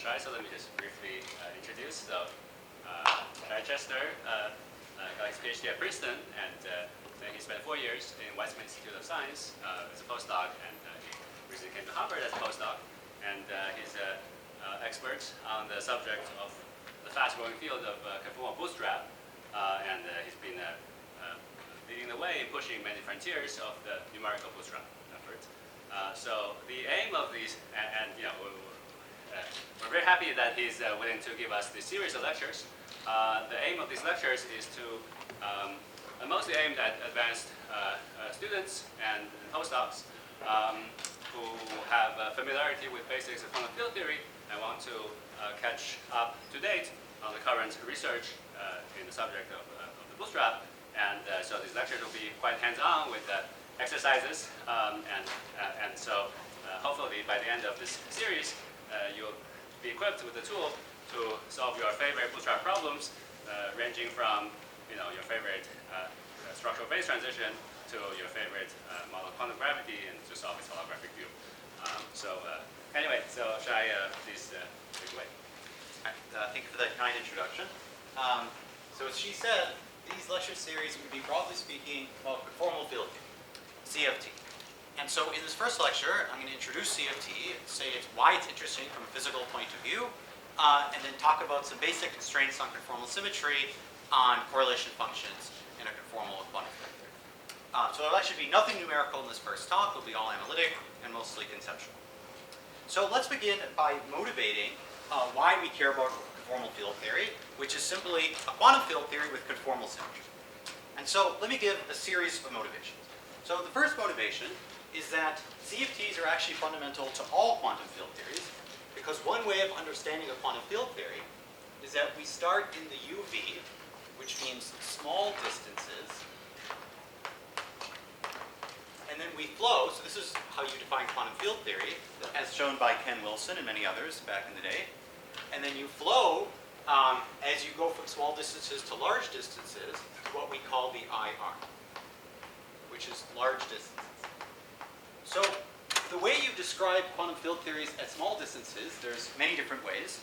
Shai, so let me just briefly introduce. So, Shai Chester got his PhD at Princeton, and then he spent 4 years in Weizmann Institute of Science as a postdoc, and he recently came to Harvard as a postdoc. And he's an expert on the subject of the fast-growing field of conformal bootstrap, and he's been leading the way in pushing many frontiers of the numerical bootstrap effort. So the aim of these, and you know, we're very happy that he's willing to give us this series of lectures. The aim of these lectures is to mostly aimed at advanced students and postdocs who have familiarity with basics of quantum field theory and want to catch up to date on the current research in the subject of the bootstrap. And so these lectures will be quite hands-on with exercises. And so hopefully by the end of this series, you'll be equipped with the tool to solve your favorite bootstrap problems, ranging from your favorite structural phase transition to your favorite model of quantum gravity, and to solve its holographic view. Anyway, so Shai, please take it away. All right, thank you for that kind introduction. So as she said, these lecture series would be, broadly speaking, about conformal field theory, CFT. And so in this first lecture, I'm going to introduce CFT, say why it's interesting from a physical point of view, and then talk about some basic constraints on conformal symmetry, on correlation functions in a conformal quantum field theory. So there'll actually be nothing numerical in this first talk. It'll be all analytic and mostly conceptual. So let's begin by motivating why we care about conformal field theory, which is simply a quantum field theory with conformal symmetry. And so let me give a series of motivations. So the first motivation is that CFTs are actually fundamental to all quantum field theories, because one way of understanding a quantum field theory is that we start in the UV, which means small distances, and then we flow. So this is how you define quantum field theory, as shown by Ken Wilson and many others back in the day. And then you flow as you go from small distances to large distances, what we call the IR, which is large distances. So the way you describe quantum field theories at small distances, there's many different ways.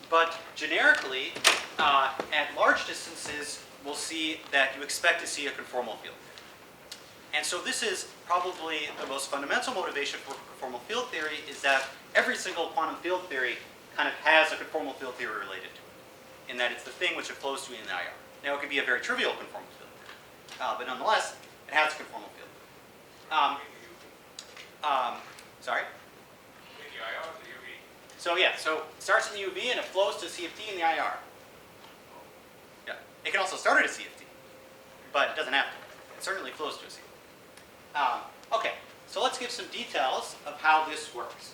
But generically, at large distances, we'll see that you expect to see a conformal field. And so this is probably the most fundamental motivation for conformal field theory, is that every single quantum field theory kind of has a conformal field theory related to it, in that it's the thing which it flows to in the IR. Now it can be a very trivial conformal field theory, but nonetheless, it has a conformal field theory. Sorry? So yeah, so it starts in the UV and it flows to CFT in the IR. Yeah, it can also start at a CFT, but it doesn't have to. It certainly flows to a CFT. Okay, so let's give some details of how this works.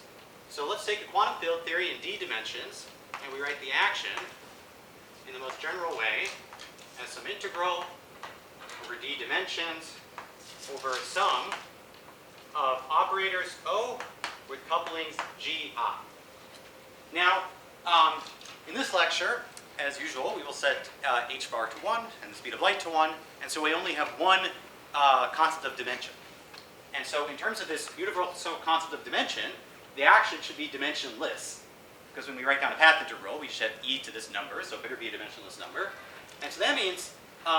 So let's take a quantum field theory in d dimensions, and we write the action in the most general way as some integral over d dimensions over a sum of operators O with couplings Gi. Now, in this lecture, as usual, we will set h bar to 1 and the speed of light to 1, and so we only have one constant of dimension. And so in terms of this universal concept of dimension, the action should be dimensionless, because when we write down a path integral, we should have e to this number, so it better be a dimensionless number. And so that means,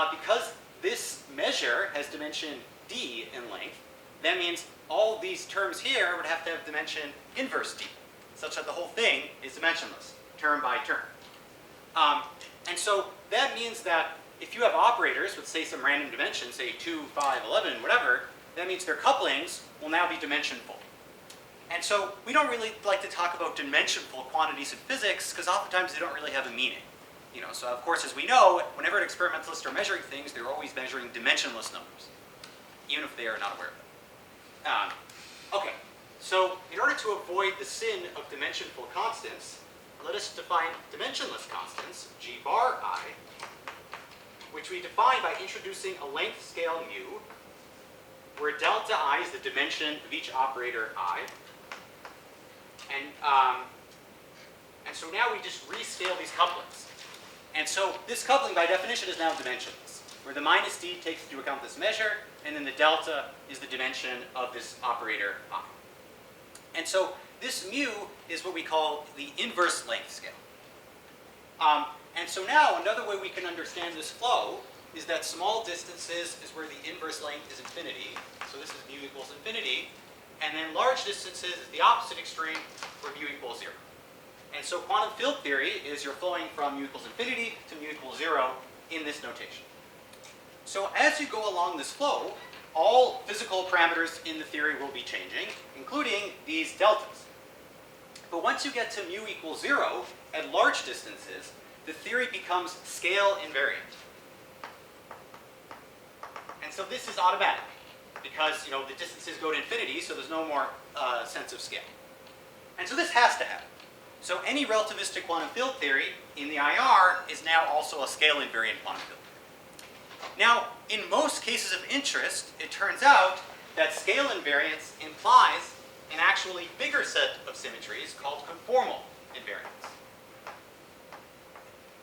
because this measure has dimension d in length, that means all these terms here would have to have dimension inverse d, such that the whole thing is dimensionless, term by term. And so that means that if you have operators with, say, some random dimension, say 2, 5, 11, whatever, that means their couplings will now be dimensionful. And so we don't really like to talk about dimensionful quantities in physics, because oftentimes they don't really have a meaning. So of course, as we know, whenever experimentalists are measuring things, they're always measuring dimensionless numbers, even if they are not aware of them. Okay, so in order to avoid the sin of dimensionful constants, let us define dimensionless constants, G bar I, which we define by introducing a length scale mu, where delta I is the dimension of each operator I. And so now we just rescale these couplings. And so this coupling, by definition, is now dimensionless, where the minus d takes into account this measure, and then the delta is the dimension of this operator I. And so this mu is what we call the inverse length scale. And so now another way we can understand this flow is that small distances is where the inverse length is infinity. So this is mu equals infinity. And then large distances is the opposite extreme where mu equals 0. And so quantum field theory is you're flowing from mu equals infinity to mu equals 0 in this notation. So as you go along this flow, all physical parameters in the theory will be changing, including these deltas. But once you get to mu equals 0 at large distances, the theory becomes scale invariant. And so this is automatic because the distances go to infinity, so there's no more sense of scale. And so this has to happen. So any relativistic quantum field theory in the IR is now also a scale invariant quantum field. Now, in most cases of interest, it turns out that scale invariance implies an actually bigger set of symmetries called conformal invariance.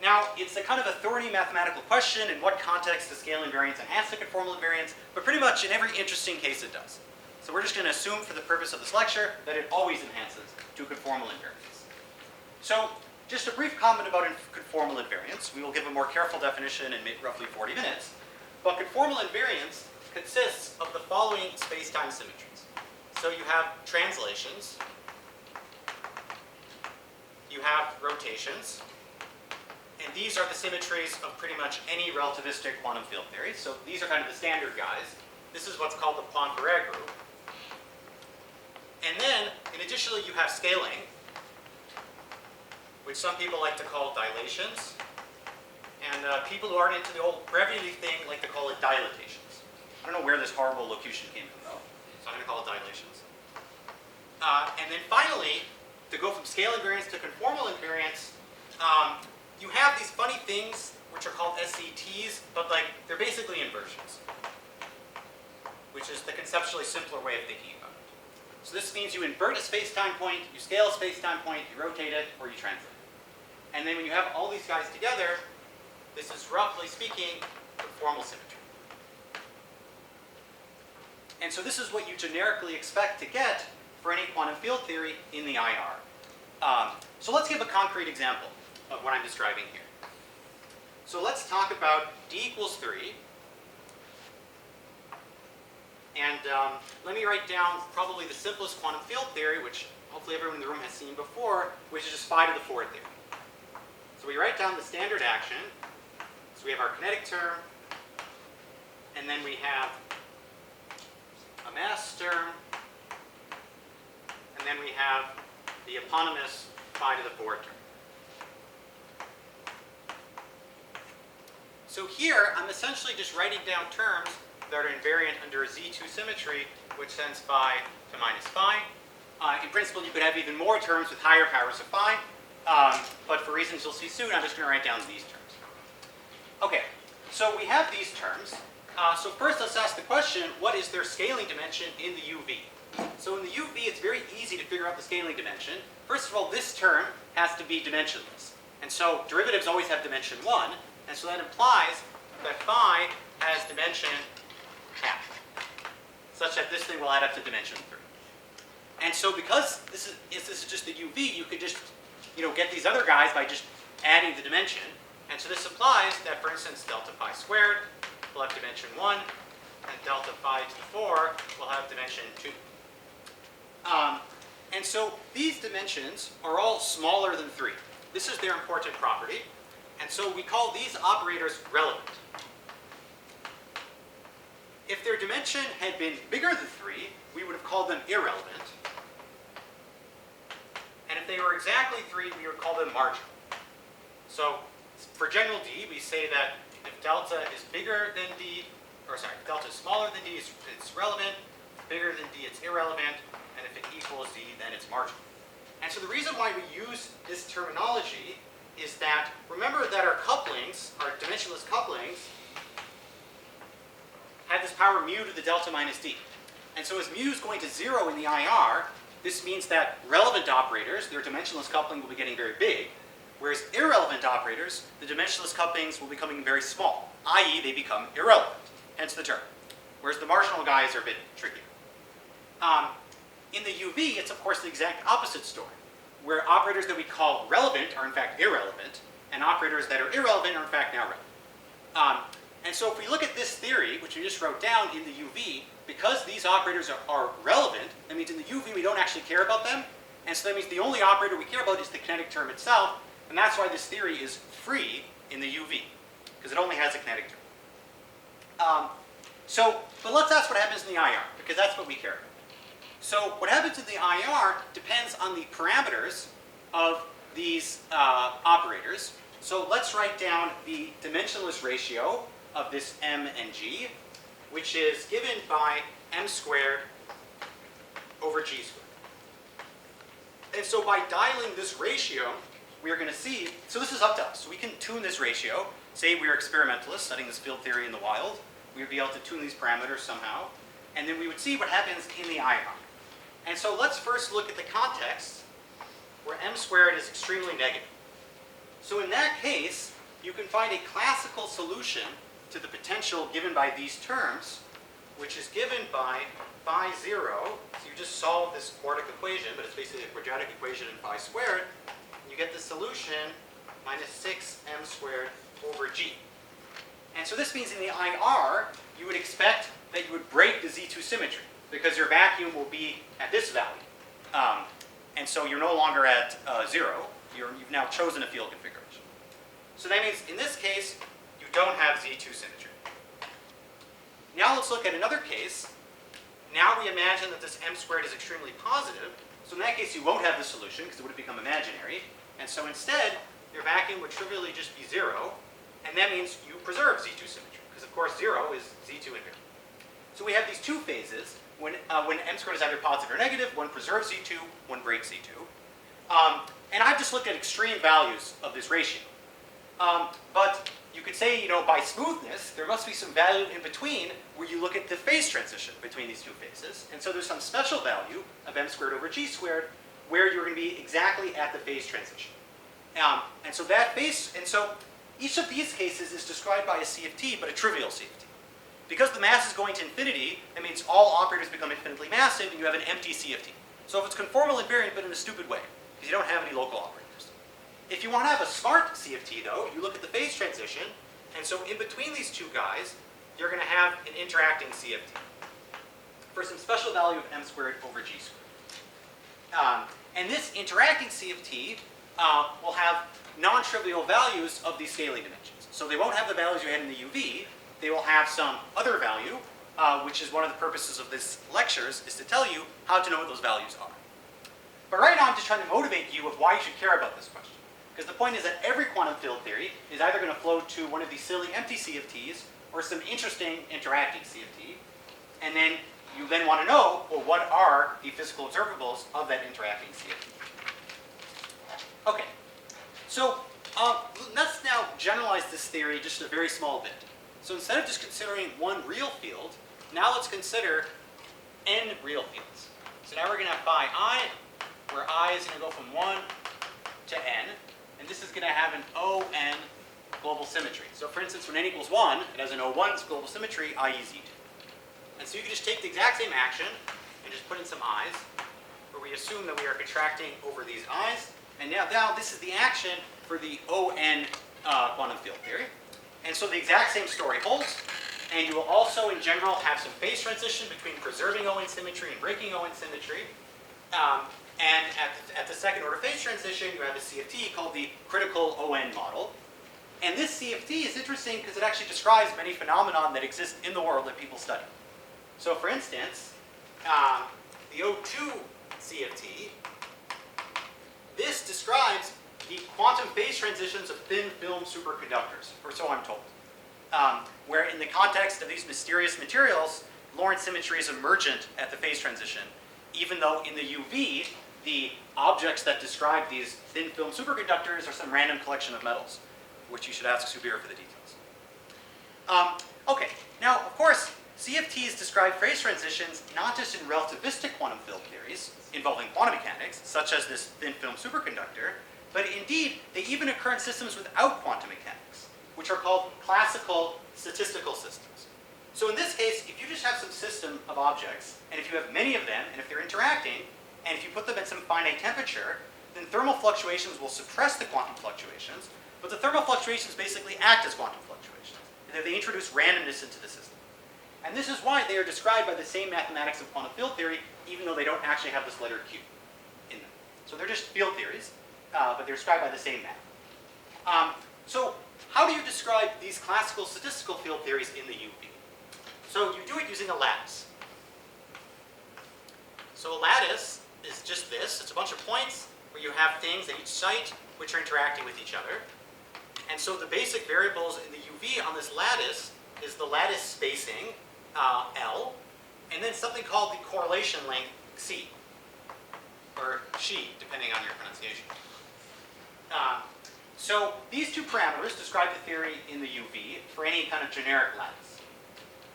Now, it's a kind of a thorny mathematical question in what context does scale invariance enhance to conformal invariance, but pretty much in every interesting case it does. So we're just going to assume for the purpose of this lecture that it always enhances to conformal invariance. So just a brief comment about conformal invariance. We will give a more careful definition in roughly 40 minutes. But conformal invariance consists of the following space-time symmetries. So you have translations, you have rotations, and these are the symmetries of pretty much any relativistic quantum field theory. So these are kind of the standard guys. This is what's called the Poincare group. And then, additionally, you have scaling, which some people like to call dilations. And people who aren't into the old brevity thing like to call it dilatations. I don't know where this horrible locution came from, though. So I'm going to call it dilations. And then finally, to go from scale invariance to conformal invariance, you have these funny things which are called SCTs, but they're basically inversions, which is the conceptually simpler way of thinking about it. So this means you invert a space-time point, you scale a space-time point, you rotate it, or you translate it. And then when you have all these guys together, this is roughly speaking conformal symmetry. And so this is what you generically expect to get for any quantum field theory in the IR. So let's give a concrete example of what I'm describing here. So let's talk about d equals 3. And let me write down probably the simplest quantum field theory, which hopefully everyone in the room has seen before, which is just phi to the 4 theory. So we write down the standard action. So we have our kinetic term, and then we have a mass term, and then we have the eponymous phi to the 4 term. So here, I'm essentially just writing down terms that are invariant under a Z2 symmetry, which sends phi to minus phi. In principle, you could have even more terms with higher powers of phi, but for reasons you'll see soon, I'm just going to write down these terms. Okay, so we have these terms. So first, let's ask the question, what is their scaling dimension in the UV? So in the UV, it's very easy to figure out the scaling dimension. First of all, this term has to be dimensionless. And so derivatives always have dimension 1. And so that implies that phi has dimension half, such that this thing will add up to dimension 3. And so because this is just the UV, you could just get these other guys by just adding the dimension. And so this implies that, for instance, delta phi squared will have dimension 1, and delta phi to the 4 will have dimension 2. And so these dimensions are all smaller than 3. This is their important property. And so we call these operators relevant. If their dimension had been bigger than 3, we would have called them irrelevant. And if they were exactly 3, we would call them marginal. So for general D, we say that if delta is bigger than D, if delta is smaller than D, it's relevant. If bigger than D, it's irrelevant. And if it equals D, then it's marginal. And so the reason why we use this terminology is that, remember that our couplings, our dimensionless couplings, have this power mu to the delta minus D. And so as mu is going to 0 in the IR, this means that relevant operators, their dimensionless coupling will be getting very big, whereas irrelevant operators, the dimensionless couplings will be becoming very small, i.e. they become irrelevant, hence the term. Whereas the marginal guys are a bit trickier. In the UV, it's of course the exact opposite story, where operators that we call relevant are in fact irrelevant, and operators that are irrelevant are in fact now relevant. And so if we look at this theory, which we just wrote down in the UV, because these operators are relevant, that means in the UV we don't actually care about them, and so that means the only operator we care about is the kinetic term itself, and that's why this theory is free in the UV, because it only has a kinetic term. But let's ask what happens in the IR, because that's what we care about. So what happens in the IR depends on the parameters of these operators. So let's write down the dimensionless ratio of this m and g, which is given by m squared over g squared. And so by dialing this ratio, we are going to see, so this is up to us. So we can tune this ratio. Say we are experimentalists studying this field theory in the wild. We would be able to tune these parameters somehow. And then we would see what happens in the IR. And so let's first look at the context where m squared is extremely negative. So in that case, you can find a classical solution to the potential given by these terms, which is given by phi 0. So you just solve this quartic equation, but it's basically a quadratic equation in phi squared. And you get the solution minus 6m squared over g. And so this means in the IR, you would expect that you would break the Z2 symmetry, because your vacuum will be at this value. And so you're no longer at 0. You've now chosen a field configuration. So that means in this case, you don't have Z2 symmetry. Now let's look at another case. Now we imagine that this m squared is extremely positive. So in that case, you won't have the solution because it would have become imaginary. And so instead, your vacuum would trivially just be 0. And that means you preserve Z2 symmetry, because of course 0 is Z2 invariant. So we have these two phases. When m squared is either positive or negative, one preserves Z2, one breaks Z2. And I've just looked at extreme values of this ratio. But you could say, by smoothness, there must be some value in between where you look at the phase transition between these two phases. And so there's some special value of m squared over g squared where you're going to be exactly at the phase transition. And so each of these cases is described by a CFT, but a trivial CFT. Because the mass is going to infinity, that means all operators become infinitely massive, and you have an empty CFT. So if it's conformal invariant, but in a stupid way, because you don't have any local operators. If you want to have a smart CFT, though, you look at the phase transition, and so in between these two guys, you're going to have an interacting CFT for some special value of m squared over g squared. And this interacting CFT will have non-trivial values of these scaling dimensions. So they won't have the values you had in the UV. They will have some other value, which is one of the purposes of this lectures, is to tell you how to know what those values are. But right now I'm just trying to motivate you with why you should care about this question. Because the point is that every quantum field theory is either going to flow to one of these silly empty CFTs or some interesting interacting CFT. And then you then want to know, well, what are the physical observables of that interacting CFT? Okay, so let's now generalize this theory just a very small bit. So instead of just considering one real field, now let's consider n real fields. So now we're going to have phi I, where I is going to go from 1 to n. And this is going to have an ON global symmetry. So for instance, when n equals 1, it has an O1 global symmetry, i.e. Z2. And so you can just take the exact same action and just put in some i's, where we assume that we are contracting over these i's. And now this is the action for the ON quantum field theory. And so the exact same story holds. And you will also, in general, have some phase transition between preserving ON symmetry and breaking ON symmetry. And at the second order phase transition, you have a CFT called the critical ON model. And this CFT is interesting because it actually describes many phenomena that exist in the world that people study. So for instance, the O2 CFT, this describes the quantum phase transitions of thin film superconductors, or so I'm told. Where in the context of these mysterious materials, Lorentz symmetry is emergent at the phase transition, even though in the UV, the objects that describe these thin film superconductors are some random collection of metals, which you should ask Subir for the details. Okay, now of course, CFTs describe phase transitions not just in relativistic quantum field theories involving quantum mechanics, such as this thin film superconductor, but indeed, they even occur in systems without quantum mechanics, which are called classical statistical systems. So in this case, if you just have some system of objects, and if you have many of them, and if they're interacting, and if you put them at some finite temperature, then thermal fluctuations will suppress the quantum fluctuations, but the thermal fluctuations basically act as quantum fluctuations. They introduce randomness into the system. And this is why they are described by the same mathematics of quantum field theory, even though they don't actually have this letter Q in them. So they're just field theories, but they're described by the same math. So how do you describe these classical statistical field theories in the UV? So you do it using a lattice. So a lattice is just this. It's a bunch of points where you have things at each site which are interacting with each other. And so the basic variables in the UV on this lattice is the lattice spacing, L, and then something called the correlation length, C, or Shi, depending on your pronunciation. So these two parameters describe the theory in the UV for any kind of generic lattice.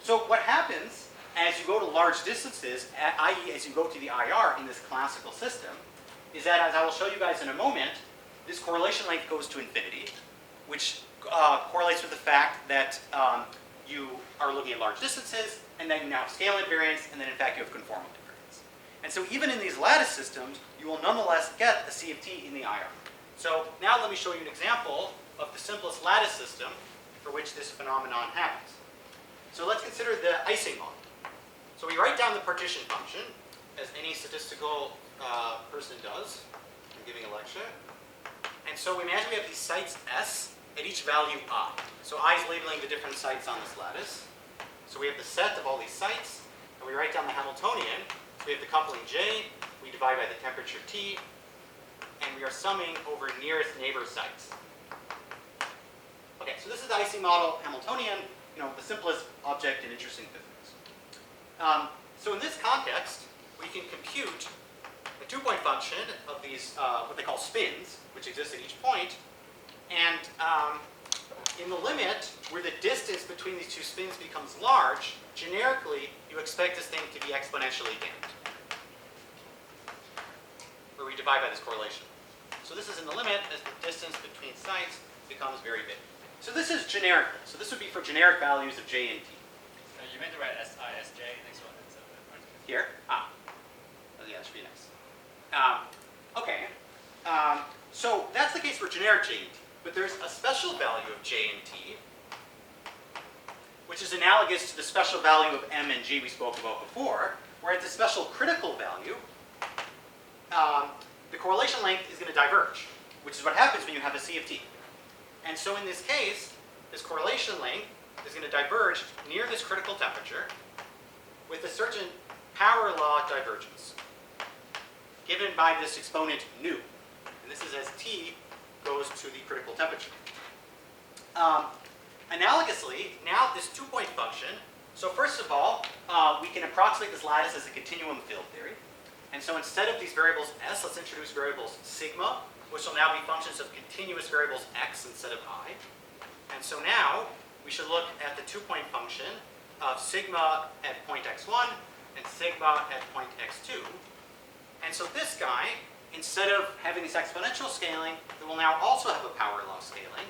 So what happens as you go to large distances, i.e. as you go to the IR in this classical system, is that, as I will show you guys in a moment, this correlation length goes to infinity, which correlates with the fact that you are looking at large distances, and then you now have scale invariance, and then in fact you have conformal invariance. And so even in these lattice systems, you will nonetheless get a CFT in the IR. So now let me show you an example of the simplest lattice system for which this phenomenon happens. So let's consider the Ising model. So we write down the partition function, as any statistical person does. I'm giving a lecture. And so we imagine we have these sites S at each value I. So I is labeling the different sites on this lattice. So we have the set of all these sites, and we write down the Hamiltonian. So we have the coupling J, we divide by the temperature T, and we are summing over nearest neighbor sites. Okay, so this is the Ising model Hamiltonian, the simplest object in interesting physics. So in this context, we can compute a two-point function of these, what they call spins, which exist at each point. And in the limit, where the distance between these two spins becomes large, generically, you expect this thing to be exponentially damped, where we divide by this correlation. So this is in the limit as the distance between sites becomes very big. So this is generic. So this would be for generic values of J and T. You meant to write SI, SJ next one. Here? Oh, yeah, that should be nice. Okay. So that's the case for generic J and T. But there's a special value of J and T, which is analogous to the special value of M and G we spoke about before, where at the special critical value, the correlation length is going to diverge, which is what happens when you have a CFT. And so in this case, this correlation length is going to diverge near this critical temperature with a certain power law divergence given by this exponent nu. And this is as T goes to the critical temperature. Analogously, now this two-point function, so first of all, we can approximate this lattice as a continuum field theory. And so instead of these variables S, let's introduce variables sigma, which will now be functions of continuous variables x instead of I. And so now we should look at the two-point function of sigma at point x1 and sigma at point x2. And so this guy, instead of having this exponential scaling, it will now also have a power law scaling,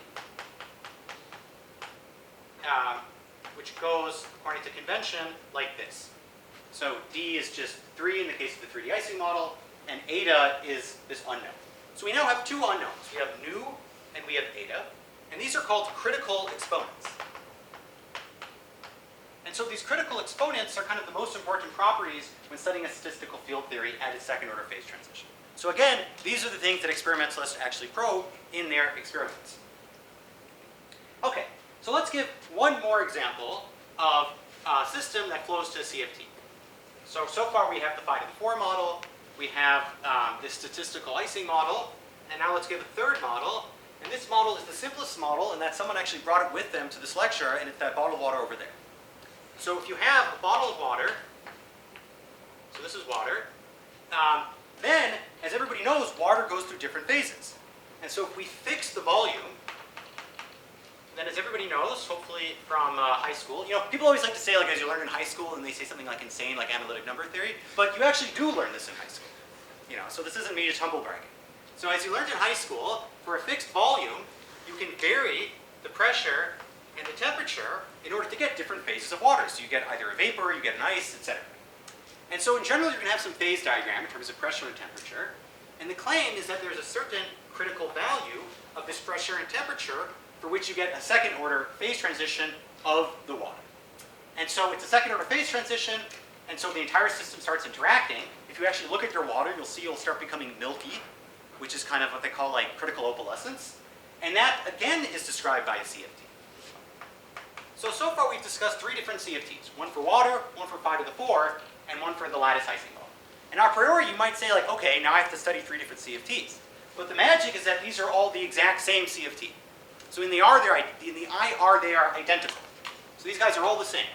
which goes, according to convention, like this. So D is just 3 in the case of the 3D Ising model, and eta is this unknown. So we now have two unknowns. We have nu and we have eta, and these are called critical exponents. And so these critical exponents are kind of the most important properties when studying a statistical field theory at its second order phase transition. So again, these are the things that experimentalists actually probe in their experiments. Okay, so let's give one more example of a system that flows to a CFT. So far we have the phi to the 4 model, we have this statistical Ising model, and now let's give a third model. And this model is the simplest model, and that someone actually brought it with them to this lecture, and it's that bottle of water over there. So if you have a bottle of water, so this is water, then, as everybody knows, water goes through different phases. And so if we fix the volume, then as everybody knows, hopefully from high school, people always like to say, like, as you learn in high school, and they say something like insane, like analytic number theory, but you actually do learn this in high school. So this isn't me just humble bragging. So as you learned in high school, for a fixed volume, you can vary the pressure and the temperature in order to get different phases of water. So you get either a vapor, you get an ice, etc. And so in general, you're going to have some phase diagram in terms of pressure and temperature. And the claim is that there's a certain critical value of this pressure and temperature for which you get a second order phase transition of the water. And so it's a second order phase transition, and so the entire system starts interacting. If you actually look at your water, you'll see it'll start becoming milky, which is kind of what they call like critical opalescence. And that, again, is described by a CFT. So far we've discussed 3 different CFTs. One for water, one for phi to the 4, and one for the lattice icing model. And a priori, you might say, like, okay, now I have to study 3 different CFTs. But the magic is that these are all the exact same CFT. So in the IR, they are identical. So these guys are all the same.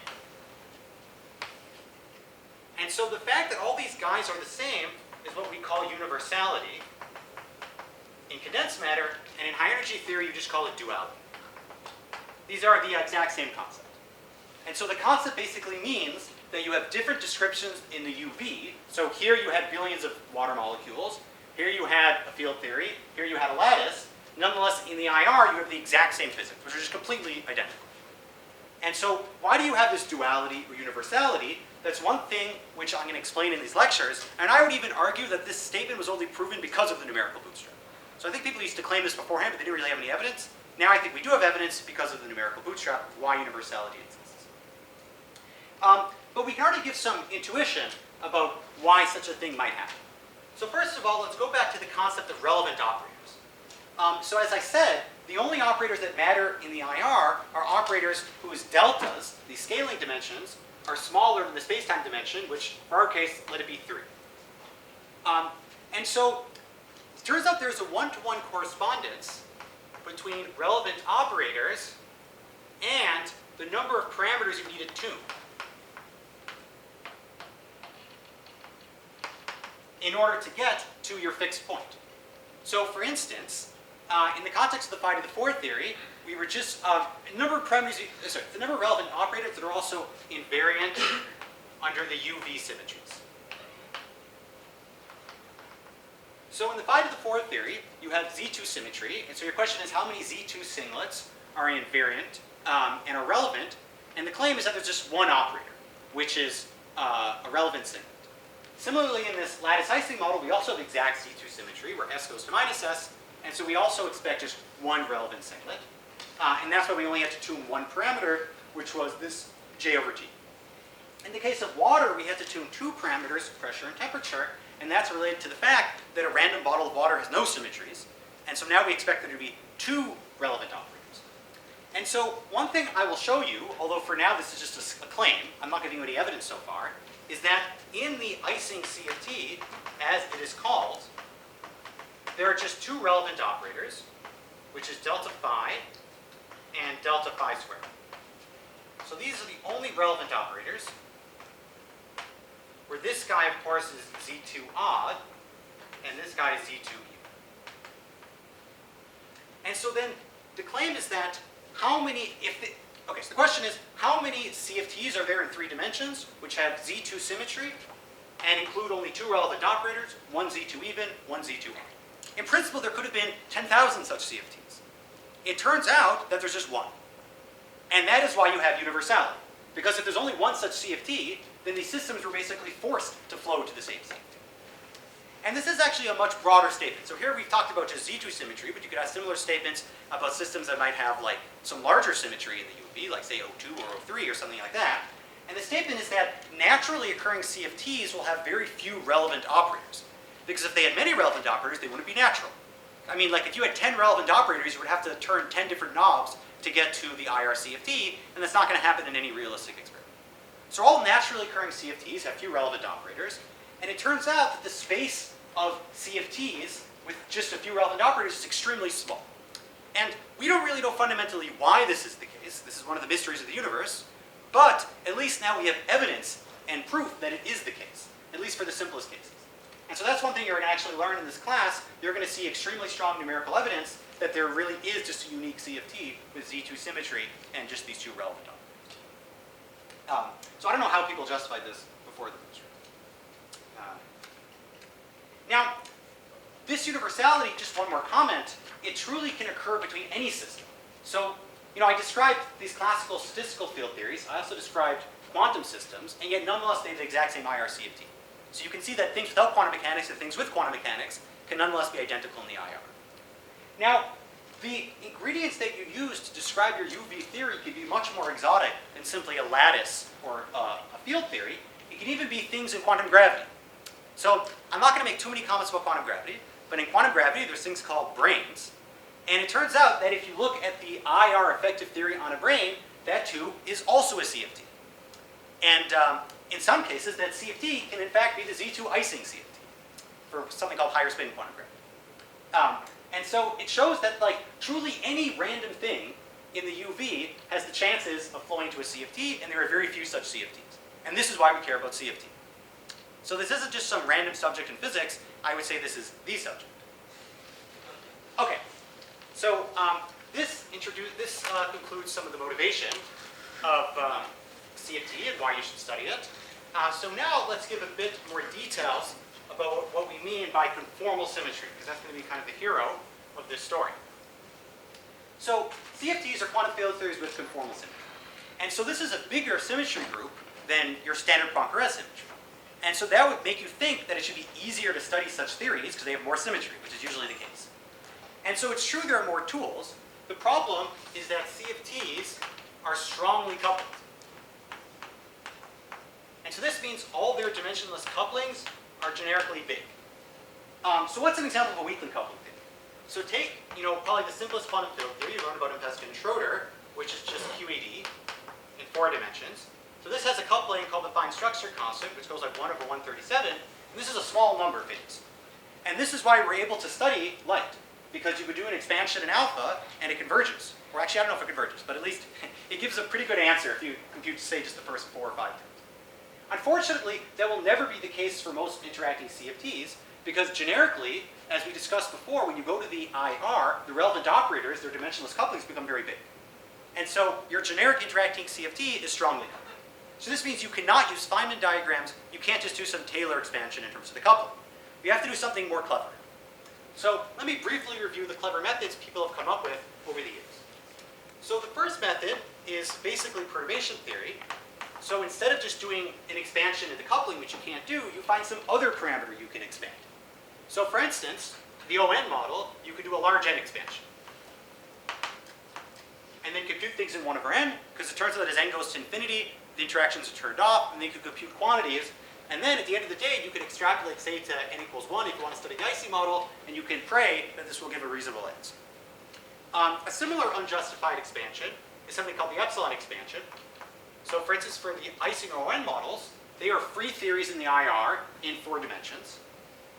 And so the fact that all these guys are the same is what we call universality in condensed matter, and in high energy theory, you just call it duality. These are the exact same concept. And so the concept basically means that you have different descriptions in the UV. So here you had billions of water molecules. Here you had a field theory. Here you had a lattice. Nonetheless, in the IR, you have the exact same physics, which are just completely identical. And so why do you have this duality or universality? That's one thing which I'm going to explain in these lectures. And I would even argue that this statement was only proven because of the numerical bootstrap. So I think people used to claim this beforehand, but they didn't really have any evidence. Now I think we do have evidence because of the numerical bootstrap of why universality exists. But we can already give some intuition about why such a thing might happen. So first of all, let's go back to the concept of relevant operators. So as I said, the only operators that matter in the IR are operators whose deltas, the scaling dimensions, are smaller than the space-time dimension, which for our case, let it be 3. And so it turns out there's a one-to-one correspondence between relevant operators and the number of parameters you need to tune in order to get to your fixed point. So for instance, in the context of the phi to the 4 theory, we were just the number of parameters, the number of relevant operators that are also invariant under the UV symmetries. So in the phi to the 4 theory, you have Z2 symmetry, and so your question is how many Z2 singlets are invariant and are relevant? And the claim is that there's just one operator, which is a relevant singlet. Similarly, in this lattice icing model, we also have exact Z2 symmetry, where S goes to minus S, and so we also expect just one relevant singlet. And that's why we only had to tune one parameter, which was this J over T. In the case of water, we had to tune 2 parameters, pressure and temperature, and that's related to the fact that a random bottle of water has no symmetries. And so now we expect there to be 2 relevant operators. And so one thing I will show you, although for now this is just a claim, I'm not giving you any evidence so far, is that in the icing CFT, as it is called, there are just 2 relevant operators, which is delta phi and delta phi squared. So these are the only relevant operators, where this guy, of course, is Z2 odd, and this guy is Z2 even. And so then the claim is that how many, okay, so the question is, how many CFTs are there in 3 dimensions, which have Z2 symmetry, and include only 2 relevant operators, one Z2 even, one Z2 odd? In principle, there could have been 10,000 such CFTs. It turns out that there's just one. And that is why you have universality. Because if there's only one such CFT, then these systems were basically forced to flow to the same CFT. And this is actually a much broader statement. So here we've talked about just Z2 symmetry, but you could have similar statements about systems that might have like some larger symmetry in the UV, like say O2 or O3 or something like that. And the statement is that naturally occurring CFTs will have very few relevant operators. Because if they had many relevant operators, they wouldn't be natural. I mean, like if you had 10 relevant operators, you would have to turn 10 different knobs to get to the IR CFT, and that's not going to happen in any realistic experiment. So all naturally occurring CFTs have few relevant operators, and it turns out that the space of CFTs with just a few relevant operators is extremely small. And we don't really know fundamentally why this is the case. This is one of the mysteries of the universe, but at least now we have evidence and proof that it is the case, at least for the simplest cases. And so that's one thing you're going to actually learn in this class. You're going to see extremely strong numerical evidence that there really is just a unique CFT with Z2 symmetry and just these 2 relevant operators. So I don't know how people justified this before the bootstrap. Now, this universality, just one more comment, it truly can occur between any system. So I described these classical statistical field theories. I also described quantum systems, and yet nonetheless they have the exact same IR CFT. So you can see that things without quantum mechanics and things with quantum mechanics can nonetheless be identical in the IR. Now, the ingredients that you use to describe your UV theory can be much more exotic than simply a lattice or a field theory. It can even be things in quantum gravity. So I'm not going to make too many comments about quantum gravity, but in quantum gravity there's things called branes. And it turns out that if you look at the IR effective theory on a brane, that too is also a CFT. And in some cases, that CFT can in fact be the Z2 Ising CFT for something called higher spin quantum gravity. And so it shows that truly any random thing in the UV has the chances of flowing to a CFT, and there are very few such CFTs. And this is why we care about CFT. So this isn't just some random subject in physics. I would say this is the subject. Okay, so this concludes some of the motivation of CFT and why you should study it. So now let's give a bit more details about what we mean by conformal symmetry, because that's going to be kind of the hero of this story. So CFTs are quantum field theories with conformal symmetry. And so this is a bigger symmetry group than your standard Poincare symmetry. And so that would make you think that it should be easier to study such theories because they have more symmetry, which is usually the case. And so it's true there are more tools. The problem is that CFTs are strongly coupled. And so this means all their dimensionless couplings are generically big. So what's an example of a weakly coupling theory? So take, probably the simplest quantum field theory you learned about in Peskin and Schroeder, which is just QED in 4 dimensions. So this has a coupling called the fine structure constant, which goes like 1 over 137. And this is a small number phase. And this is why we're able to study light, because you could do an expansion in alpha and it converges. Or actually, I don't know if it converges, but at least it gives a pretty good answer if you compute, say, just the first 4 or 5 terms. Unfortunately, that will never be the case for most interacting CFTs, because generically, as we discussed before, when you go to the IR, the relevant operators, their dimensionless couplings become very big. And so your generic interacting CFT is strongly coupled. So this means you cannot use Feynman diagrams. You can't just do some Taylor expansion in terms of the coupling. You have to do something more clever. So let me briefly review the clever methods people have come up with over the years. So the first method is basically perturbation theory. So instead of just doing an expansion in the coupling, which you can't do, you find some other parameter you can expand. So for instance, the ON model, you could do a large n expansion. And then compute things in 1 over n, because it turns out that as n goes to infinity, the interactions are turned off, and then you could compute quantities. And then at the end of the day, you could extrapolate, say, to n equals 1 if you want to study the Ising model, and you can pray that this will give a reasonable answer. A similar unjustified expansion is something called the epsilon expansion. So for instance, for the Ising ON models, they are free theories in the IR in 4 dimensions.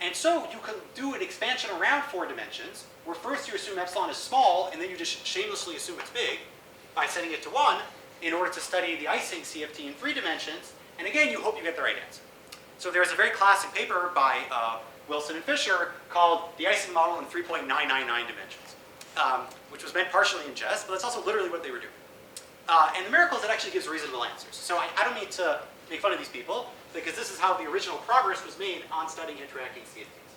And so you can do an expansion around 4 dimensions, where first you assume epsilon is small, and then you just shamelessly assume it's big by setting it to 1 in order to study the Ising CFT in 3 dimensions. And again, you hope you get the right answer. So there's a very classic paper by Wilson and Fisher called The Ising Model in 3.999 dimensions, which was meant partially in jest, but that's also literally what they were doing. And Numerical, it actually gives reasonable answers. So I don't need to make fun of these people, because this is how the original progress was made on studying interacting CFTs.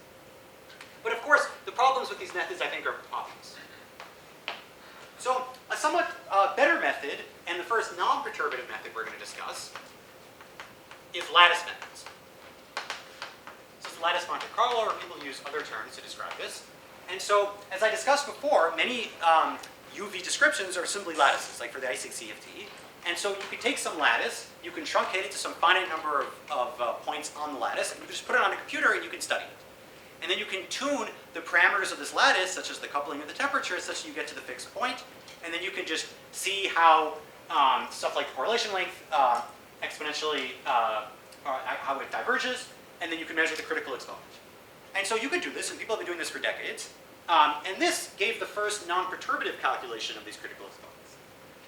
But of course, the problems with these methods, I think, are obvious. So a somewhat better method, and the first non-perturbative method we're going to discuss, is lattice methods. This is lattice Monte Carlo, or people use other terms to describe this. And so, as I discussed before, many UV descriptions are simply lattices, like for the Ising CFT. And so you can take some lattice, you can truncate it to some finite number of points on the lattice, and you can just put it on a computer and you can study it. And then you can tune the parameters of this lattice, such as the coupling of the temperature, such that you get to the fixed point. And then you can just see how stuff like correlation length exponentially, how it diverges, and then you can measure the critical exponent. And so you could do this, and people have been doing this for decades. And this gave the first non-perturbative calculation of these critical exponents.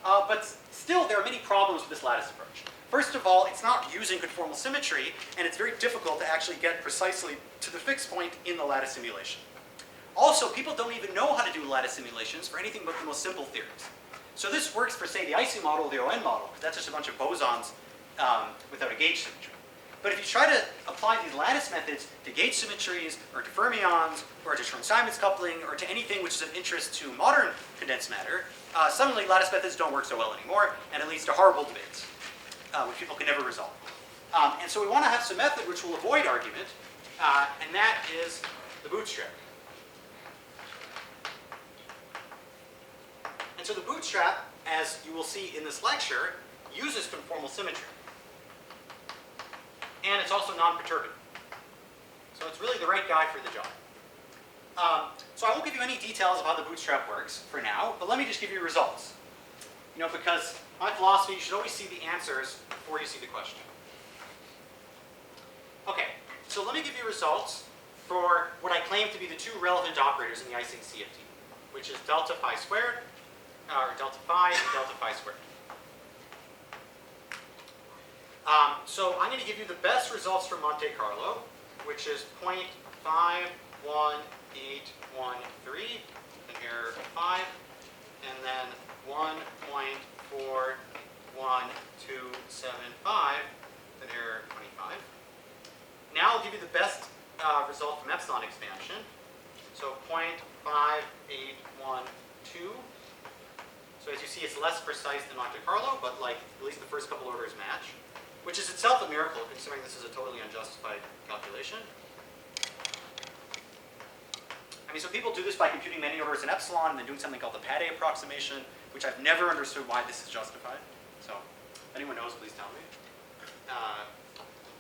But still, there are many problems with this lattice approach. First of all, it's not using conformal symmetry, and it's very difficult to actually get precisely to the fixed point in the lattice simulation. Also, people don't even know how to do lattice simulations for anything but the most simple theories. So this works for, say, the Ising model or the ON model, because that's just a bunch of bosons without a gauge symmetry. But if you try to apply these lattice methods to gauge symmetries, or to fermions, or to Chern-Simons coupling, or to anything which is of interest to modern condensed matter, suddenly lattice methods don't work so well anymore, and it leads to horrible debates, which people can never resolve. And so we want to have some method which will avoid argument, and that is the bootstrap. And so the bootstrap, as you will see in this lecture, uses conformal symmetry. And it's also non-perturbing. So it's really the right guy for the job. So I won't give you any details of how the bootstrap works for now, but let me just give you results. You know, because my philosophy, you should always see the answers before you see the question. Okay, so let me give you results for what I claim to be the two relevant operators in the Ising CFT, which is delta phi squared, or delta phi and delta phi squared. So I'm going to give you the best results for Monte Carlo, which is 0.51813, an error of 5, and then 1.41275, an error of 25. Now I'll give you the best result from epsilon expansion, so 0.5812. So as you see, it's less precise than Monte Carlo, but like at least the first couple orders match, which is itself a miracle, considering this is a totally unjustified calculation. I mean, so people do this by computing many orders in epsilon and then doing something called the Pade approximation, which I've never understood why this is justified. So if anyone knows, please tell me.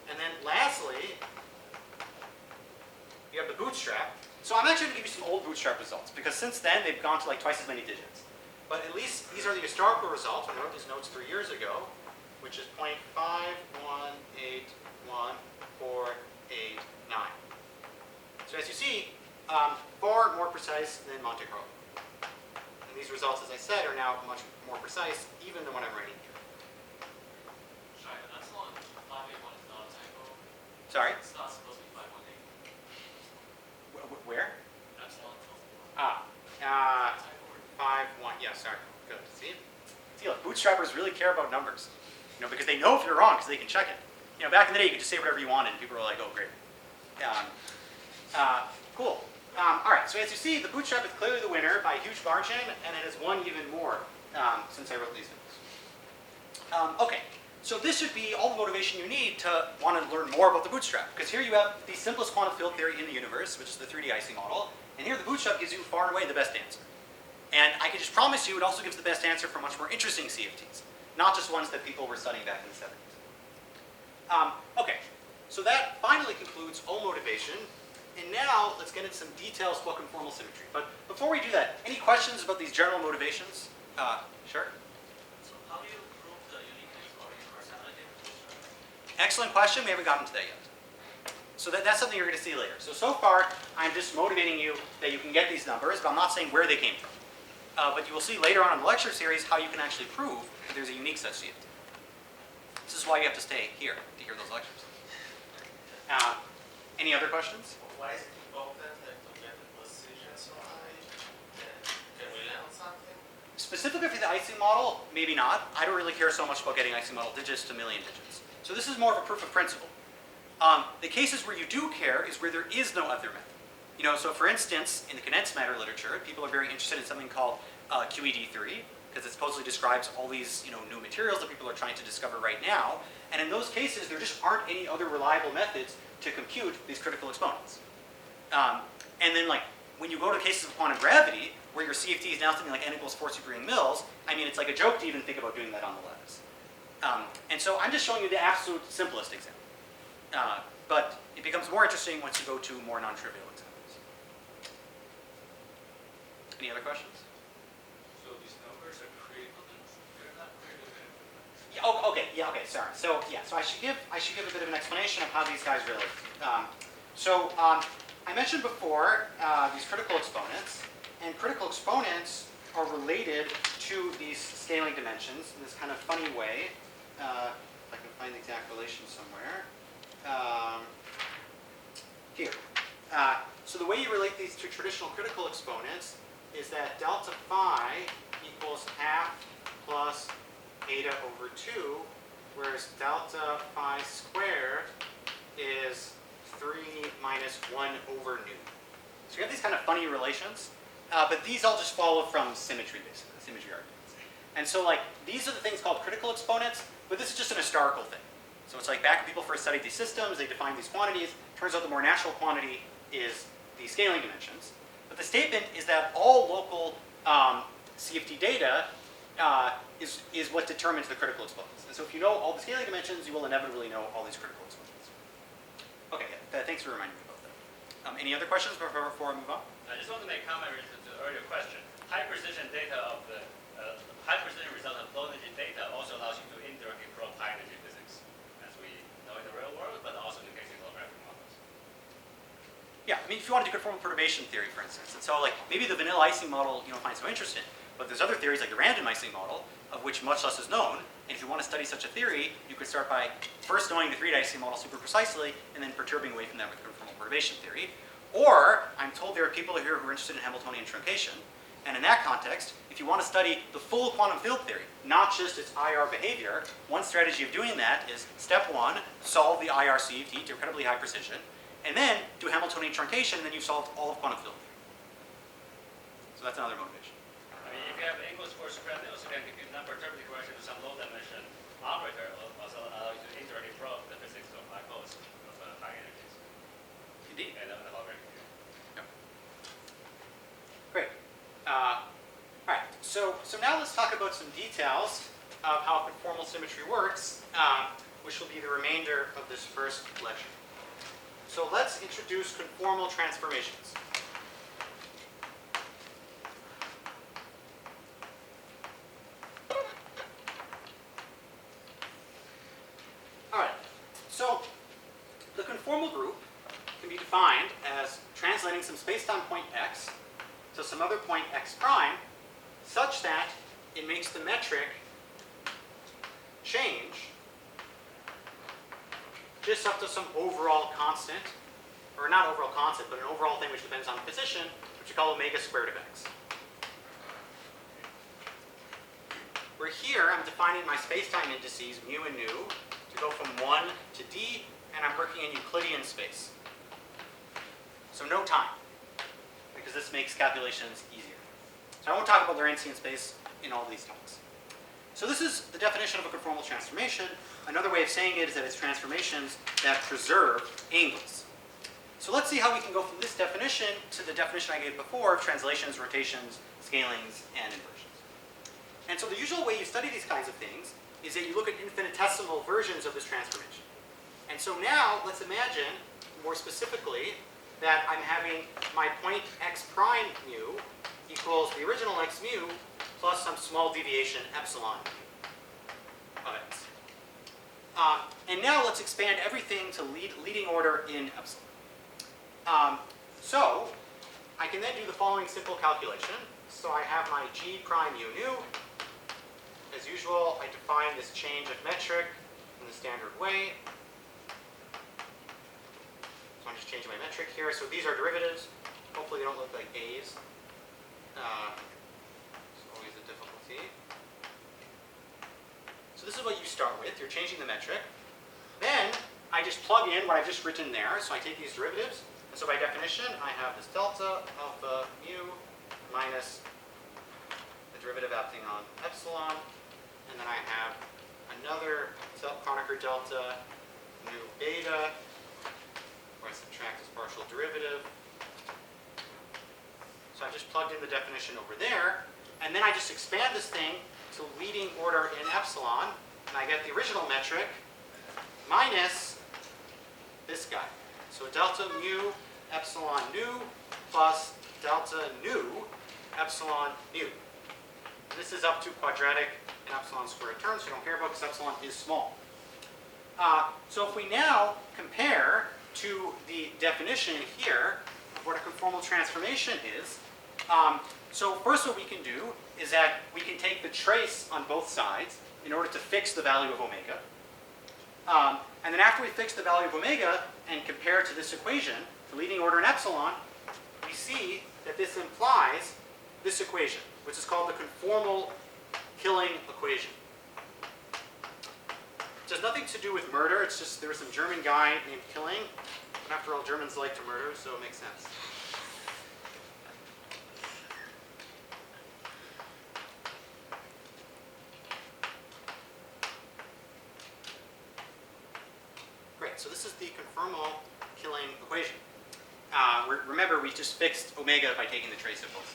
And then lastly, you have the bootstrap. So I'm actually going to give you some old bootstrap results, because since then they've gone to like twice as many digits. But at least these are the historical results. I wrote these notes 3 years ago, which is 0.518149. So as you see, far more precise than Monte Carlo. And these results, as I said, are now much more precise, even than what I'm writing here. Shai, epsilon 581 is not a typo. Sorry? It's not supposed to be 518. Where? Epsilon is supposed to be Ah, a typo. 5, 1. Yeah, sorry. Good. See, look, bootstrappers really care about numbers. You know, because they know if you're wrong, because they can check it. You know, back in the day, you could just say whatever you wanted, and people were like, "Oh, great." Cool. All right. So as you see, the bootstrap is clearly the winner by a huge margin, and it has won even more since I wrote these notes. Okay. So this should be all the motivation you need to want to learn more about the bootstrap, because here you have the simplest quantum field theory in the universe, which is the 3D Ising model, and here the bootstrap gives you far and away the best answer. And I can just promise you it also gives the best answer for much more interesting CFTs, not just ones that people were studying back in the 70s. Okay, so that finally concludes all motivation. And now let's get into some details about conformal symmetry. But before we do that, any questions about these general motivations? Sure? So how do you prove the uniqueness or universality of the bootstrap? Excellent question. We haven't gotten to that yet. So that's something you're going to see later. So far, I'm just motivating you that you can get these numbers, but I'm not saying where they came from. But you will see later on in the lecture series how you can actually prove that there's a unique such CFT. This is why you have to stay here to hear those lectures. Any other questions? Why is it important that to get the precision so high? Can we learn something? Specifically for the Ising model, maybe not. I don't really care so much about getting Ising model digits to million digits. So this is more of a proof of principle. The cases where you do care is where there is no other method. You know, so for instance, in the condensed matter literature, people are very interested in something called QED3, because it supposedly describes all these new materials that people are trying to discover right now. And in those cases, there just aren't any other reliable methods to compute these critical exponents. And then, like, when you go to cases of quantum gravity, where your CFT is now something like n equals 4 superring mils, I mean, it's like a joke to even think about doing that on the lattice. And so I'm just showing you the absolute simplest example. But it becomes more interesting once you go to more non-trivial examples. Any other questions? So these numbers are critical, they're not critical. Yeah, okay, sorry. So I should give a bit of an explanation of how these guys relate. I mentioned before these critical exponents, and critical exponents are related to these scaling dimensions in this kind of funny way. If I can find the exact relation somewhere. Here. So the way you relate these to traditional critical exponents is that delta phi equals half plus eta over 2, whereas delta phi squared is 3 minus 1 over nu. So you have these kind of funny relations, but these all just follow from symmetry, basically, symmetry arguments. And so like these are the things called critical exponents, but this is just an historical thing. So it's like back when people first studied these systems, they defined these quantities. Turns out the more natural quantity is the scaling dimensions. But the statement is that all local CFT data is what determines the critical exponents. And so if you know all the scaling dimensions, you will inevitably know all these critical exponents. Okay, thanks for reminding me about that. Any other questions before I move on? I just want to make a comment to the earlier question. High precision data of the high precision result of low energy data also allows you to indirectly probe high energy physics, as we know in the real world, but also in the case of holographic models. Yeah, I mean, if you want to do conformal perturbation theory, for instance, and so like maybe the vanilla icing model you don't find so interesting, but there's other theories like the random icing model, of which much less is known. And if you want to study such a theory, you could start by first knowing the 3D icing model super precisely, and then perturbing away from that with conformal perturbation theory. Or I'm told there are people here who are interested in Hamiltonian truncation. And in that context, if you want to study the full quantum field theory, not just its IR behavior, one strategy of doing that is step 1, solve the IR CFT to incredibly high precision, and then do Hamiltonian truncation, and then you've solved all of quantum field theory. So that's another motivation. I mean, if you have English for square nils, you can compute non-perturbability correction to some low dimension operator, also allow you to indirectly probe the physics of black holes of high energies. Indeed. And the holographic theory. Yep. Great. All right, so now let's talk about some details of how conformal symmetry works, which will be the remainder of this first lecture. So let's introduce conformal transformations. All right, so the conformal group can be defined as translating some space-time point x to some other point x prime, such that it makes the metric change just up to some overall constant, or not overall constant, but an overall thing which depends on the position, which we call omega squared of x. Where here I'm defining my space-time indices, mu and nu, to go from 1 to d, and I'm working in Euclidean space. So no time, because this makes calculations easier. So I won't talk about Lorentzian space in all these talks. So this is the definition of a conformal transformation. Another way of saying it is that it's transformations that preserve angles. So let's see how we can go from this definition to the definition I gave before of translations, rotations, scalings, and inversions. And so the usual way you study these kinds of things is that you look at infinitesimal versions of this transformation. And so now let's imagine, more specifically, that I'm having my point x prime mu equals the original x mu plus some small deviation epsilon of x. And now let's expand everything to leading order in epsilon. So I can then do the following simple calculation. So I have my g prime mu nu. As usual, I define this change of metric in the standard way. So I'm just changing my metric here. So these are derivatives. Hopefully they don't look like A's. It's always a difficulty. So this is what you start with. You're changing the metric. Then I just plug in what I've just written there. So I take these derivatives. And so by definition, I have this delta alpha mu minus the derivative acting on epsilon. And then I have another Kronecker delta mu beta, where I subtract this partial derivative. So I just plugged in the definition over there, and then I just expand this thing to leading order in epsilon, and I get the original metric minus this guy. So delta mu epsilon nu plus delta nu epsilon nu. This is up to quadratic and epsilon squared terms, so you don't care about because epsilon is small. So if we now compare to the definition here of what a conformal transformation is, so first what we can do is that we can take the trace on both sides in order to fix the value of omega. And then after we fix the value of omega and compare to this equation, the leading order in epsilon, we see that this implies this equation, which is called the conformal killing equation. does nothing to do with murder. It's just there was some German guy named Killing. And after all, Germans like to murder, so it makes sense. Great, so this is the conformal Killing equation. Remember, we just fixed omega by taking the trace of both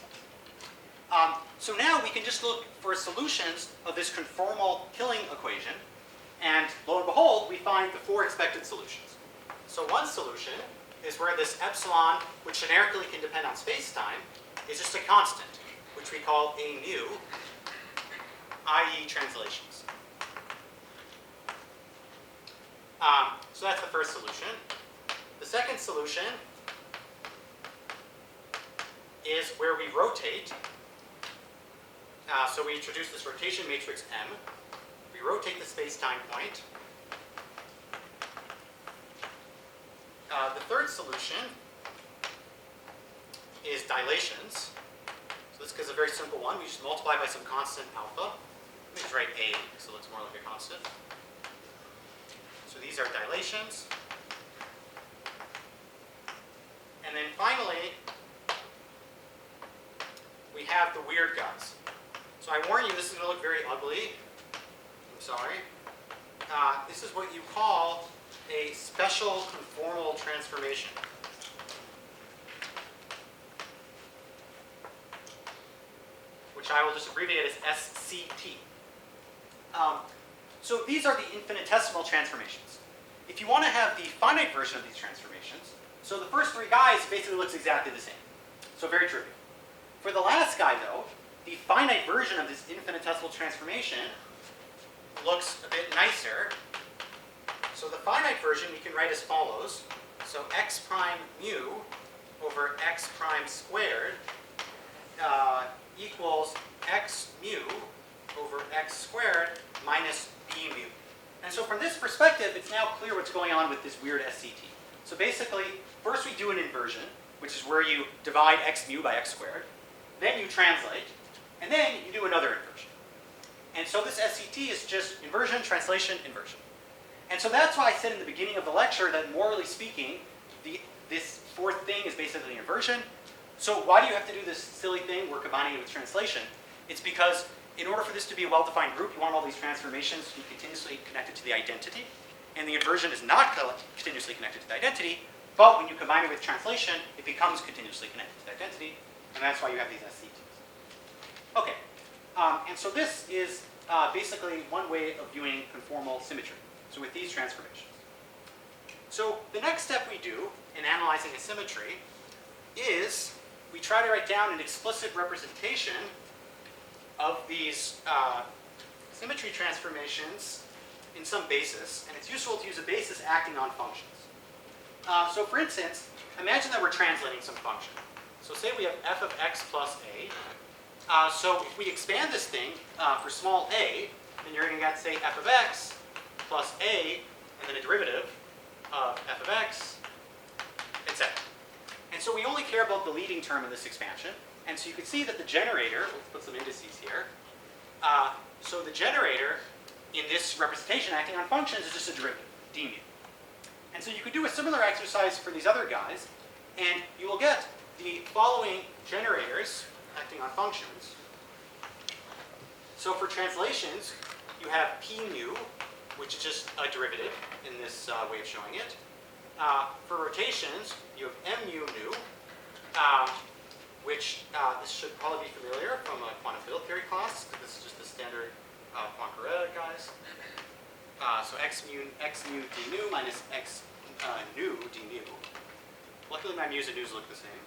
sides. So now we can just look for solutions of this conformal Killing equation, and lo and behold, we find the 4 expected solutions. So one solution is where this epsilon, which generically can depend on space-time, is just a constant, which we call a mu, i.e. translations. So that's the first solution. The second solution is where we rotate. So we introduce this rotation matrix M. We rotate the space-time point. The third solution is dilations. So this is a very simple one. We just multiply by some constant alpha. Let me just write A so it looks more like a constant. So these are dilations. And then finally, we have the weird guys. So I warn you, this is going to look very ugly. I'm sorry. This is what you call a special conformal transformation. Which I will just abbreviate as SCT. So these are the infinitesimal transformations. If you want to have the finite version of these transformations, so the first 3 guys basically looks exactly the same. So very trivial. For the last guy, though, the finite version of this infinitesimal transformation looks a bit nicer. So the finite version we can write as follows. So x prime mu over x prime squared equals x mu over x squared minus b mu. And so from this perspective, it's now clear what's going on with this weird SCT. So basically, first we do an inversion, which is where you divide x mu by x squared. Then you translate, and then you do another inversion. And so this SCT is just inversion, translation, inversion. And so that's why I said in the beginning of the lecture that morally speaking, this fourth thing is basically an inversion. So why do you have to do this silly thing? We're combining it with translation. It's because in order for this to be a well-defined group, you want all these transformations to be continuously connected to the identity. And the inversion is not continuously connected to the identity, but when you combine it with translation, it becomes continuously connected to the identity. And that's why you have these SCTs. Okay, and so this is basically one way of viewing conformal symmetry. So with these transformations. So the next step we do in analyzing a symmetry is we try to write down an explicit representation of these symmetry transformations in some basis. And it's useful to use a basis acting on functions. So for instance, imagine that we're translating some function. So say we have f of x plus a. So if we expand this thing for small a, then you're going to get, say, f of x plus a, and then a derivative of f of x, etc. And so we only care about the leading term in this expansion. And so you can see that the generator, let's put some indices here. So the generator in this representation acting on functions is just a derivative, d mu. And so you could do a similar exercise for these other guys, and you will get the following generators acting on functions. So for translations, you have p mu, which is just a derivative in this way of showing it. For rotations, you have m mu nu, which this should probably be familiar from a quantum field theory class, because this is just the standard Poincaré guys. So x mu d nu minus x nu d mu. Luckily my mu's and nu's look the same.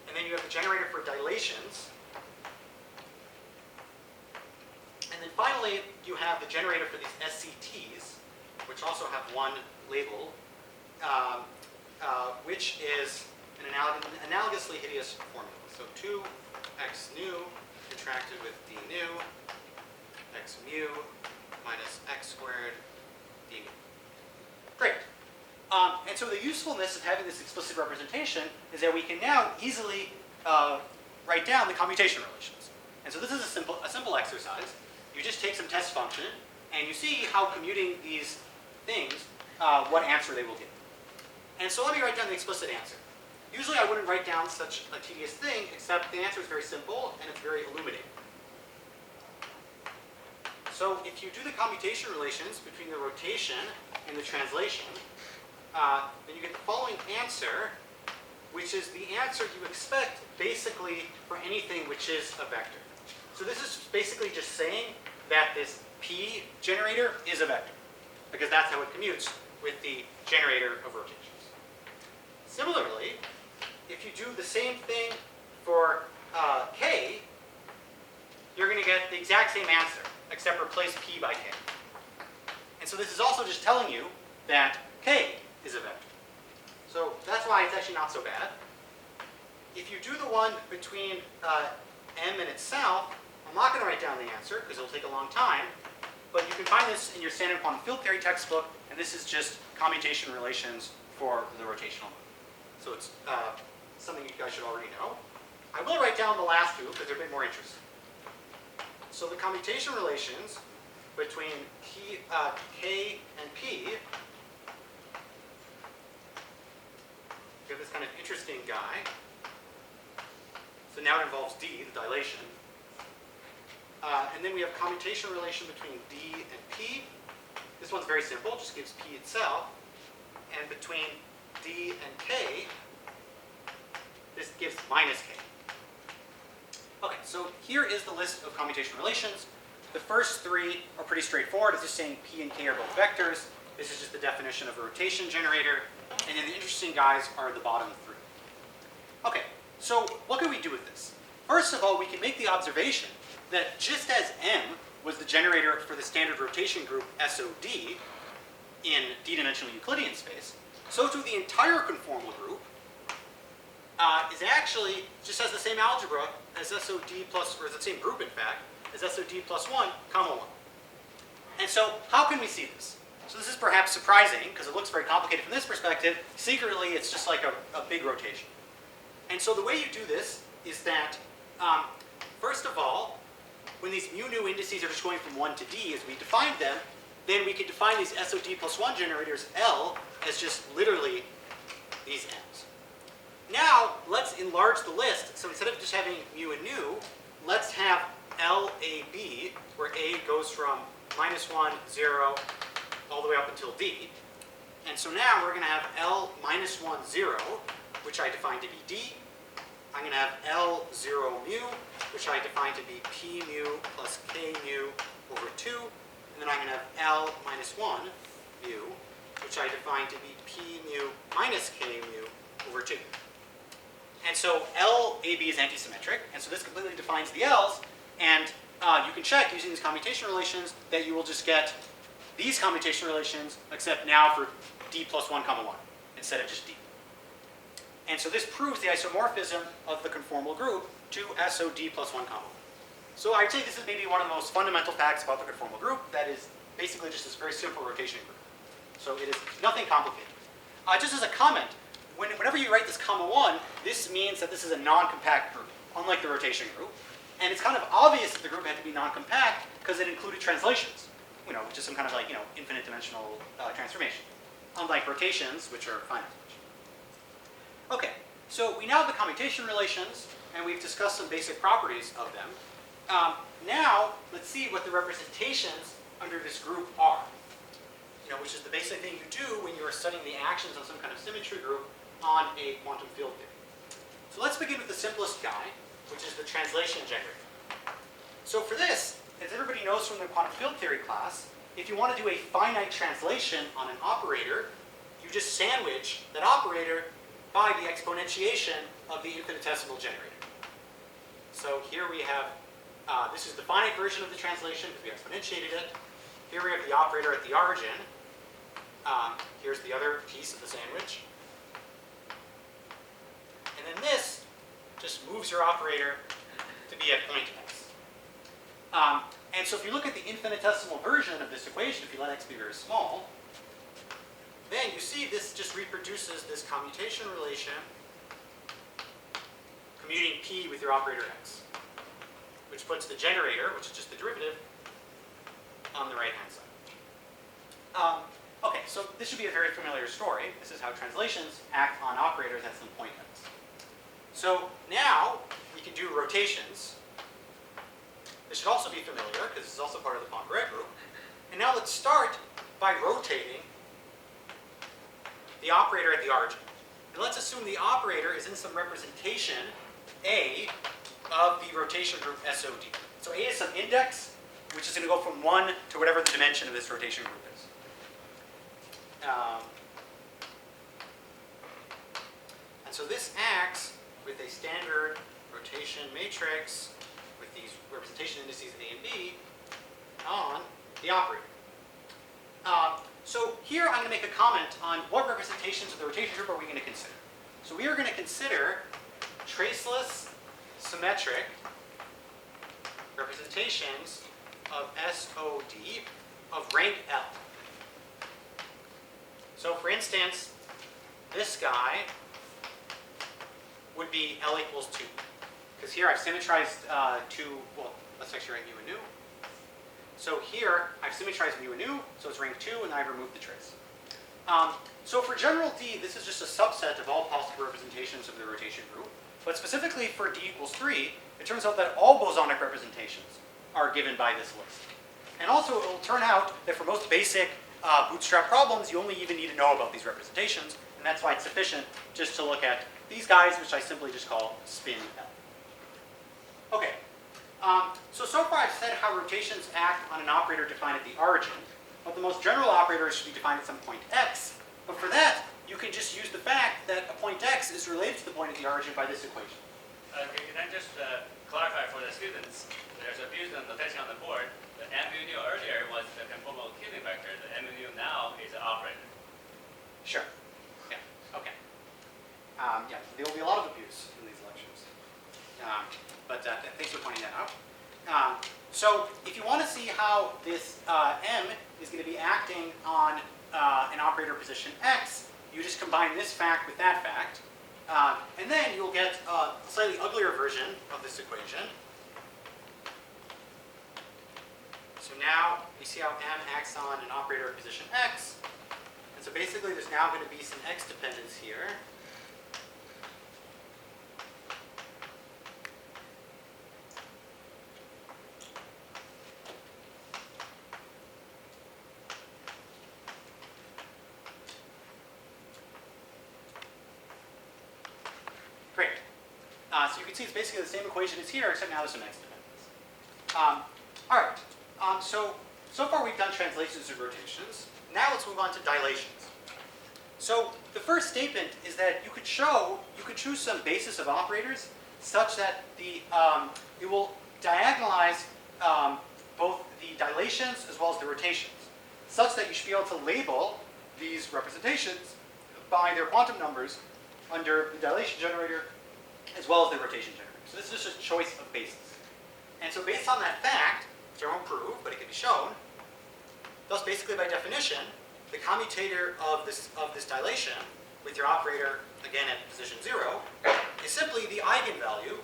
And then you have the generator for dilations. And then finally, you have the generator for these SCTs, which also have one label, which is an analogously hideous formula. So 2x nu contracted with d nu, x mu minus x squared d mu. Great. And so the usefulness of having this explicit representation is that we can now easily write down the commutation relations. And so this is a simple exercise. You just take some test function, And you see how commuting these things, what answer they will give. And so let me write down the explicit answer. Usually I wouldn't write down such a tedious thing, except the answer is very simple and it's very illuminating. So if you do the commutation relations between the rotation and the translation, then you get the following answer, which is the answer you expect basically for anything which is a vector. So this is basically just saying that this P generator is a vector, because that's how it commutes with the generator of rotations. Similarly, if you do the same thing for K, you're going to get the exact same answer, except replace P by K. And so this is also just telling you that K is a vector. So that's why it's actually not so bad. If you do the one between M and itself, I'm not going to write down the answer because it'll take a long time. But you can find this in your standard quantum field theory textbook, and this is just commutation relations for the rotational mode. So it's something you guys should already know. I will write down the last two because they're a bit more interesting. So the commutation relations between K and P, we have this kind of interesting guy. So now it involves D, the dilation. And then we have commutation relation between D and P. This one's very simple, just gives P itself. And between D and K, this gives minus K. Okay, so here is the list of commutation relations. The first three are pretty straightforward. It's just saying P and K are both vectors. This is just the definition of a rotation generator. And then the interesting guys are the bottom three. Okay, so what can we do with this? First of all, we can make the observation that just as M was the generator for the standard rotation group SOD in d-dimensional Euclidean space, so too the entire conformal group is actually just has the same algebra as SOD plus, or the same group in fact, as SOD plus 1, comma 1. And so how can we see this? So this is perhaps surprising because it looks very complicated from this perspective. Secretly, it's just like a big rotation. And so the way you do this is that, first of all, when these mu nu indices are just going from 1 to d as we defined them, then we could define these SOD plus 1 generators L as just literally these M's. Now, let's enlarge the list. So instead of just having mu and nu, let's have LAB, where A goes from -1, 0, all the way up until D. And so now we're going to have L -1, 0, which I define to be D. I'm going to have L 0 mu, which I define to be P mu plus K mu over 2. And then I'm going to have L -1 mu, which I define to be P mu minus K mu over 2. And so LAB is antisymmetric, and so this completely defines the L's. And you can check using these commutation relations that you will just get these commutation relations, except now for D plus 1, comma 1, instead of just D. And so this proves the isomorphism of the conformal group to SOD plus 1, comma 1. So I would say this is maybe one of the most fundamental facts about the conformal group, that is basically just this very simple rotation group. So it is nothing complicated. Just as a comment, whenever you write this comma 1, this means that this is a non-compact group, unlike the rotation group. And it's kind of obvious that the group had to be non-compact because it included translations, which is some kind of like, infinite dimensional transformation, unlike rotations, which are finite dimensional. Okay, so we now have the commutation relations, and we've discussed some basic properties of them. Now, let's see what the representations under this group are, which is the basic thing you do when you are studying the actions of some kind of symmetry group on a quantum field theory. So let's begin with the simplest guy, which is the translation generator. So for this, as everybody knows from the quantum field theory class, if you want to do a finite translation on an operator, you just sandwich that operator by the exponentiation of the infinitesimal generator. So here we have, this is the finite version of the translation because we exponentiated it. Here we have the operator at the origin. Here's the other piece of the sandwich. And then this just moves your operator to be at point x. And so if you look at the infinitesimal version of this equation, if you let x be very small, then you see this just reproduces this commutation relation commuting p with your operator x, which puts the generator, which is just the derivative, on the right-hand side. Okay, so this should be a very familiar story. This is how translations act on operators at some point x. So now we can do rotations. This should also be familiar because this is also part of the Poincaré group. And now let's start by rotating the operator at the origin. And let's assume the operator is in some representation A of the rotation group SOD. So A is some index, which is going to go from 1 to whatever the dimension of this rotation group is. And so this acts with a standard rotation matrix with these representation indices A and B on the operator. So here I'm going to make a comment on what representations of the rotation group are we going to consider. So we are going to consider traceless symmetric representations of SOD of rank L. So for instance, this guy would be L equals 2. Because here I've symmetrized well, let's actually write mu and nu. So here I've symmetrized mu and nu, so it's rank 2, and I've removed the trace. So for general D, this is just a subset of all possible representations of the rotation group. But specifically for D equals 3, it turns out that all bosonic representations are given by this list. And also it will turn out that for most basic Bootstrap problems, you only even need to know about these representations, and that's why it's sufficient just to look at these guys, which I simply just call spin L. Okay, so far I've said how rotations act on an operator defined at the origin, but the most general operator should be defined at some point x. But for that, you can just use the fact that a point x is related to the point at the origin by this equation. Can I just clarify for the students? There's a Buson notation on the board. The mu nu earlier was the conformal killing vector. The mu nu now is an operator. Sure. Yeah. Okay. Yeah. There will be a lot of abuse in these lectures, but thanks for pointing that out. So if you want to see how this m is going to be acting on an operator position x, you just combine this fact with that fact, and then you'll get a slightly uglier version of this equation. So now you see how m acts on an operator of position x. And so basically there's now going to be some x dependence here. Great. So you can see it's basically the same equation as here, except now there's some x dependence. All right. So far we've done translations and rotations. Now let's move on to dilations. So the first statement is that you could choose some basis of operators such that it will diagonalize both the dilations as well as the rotations, such that you should be able to label these representations by their quantum numbers under the dilation generator as well as the rotation generator. So this is just a choice of basis. And so based on that fact, which I won't prove, but it can be shown, thus basically by definition, the commutator of this dilation with your operator, again at position 0, is simply the eigenvalue,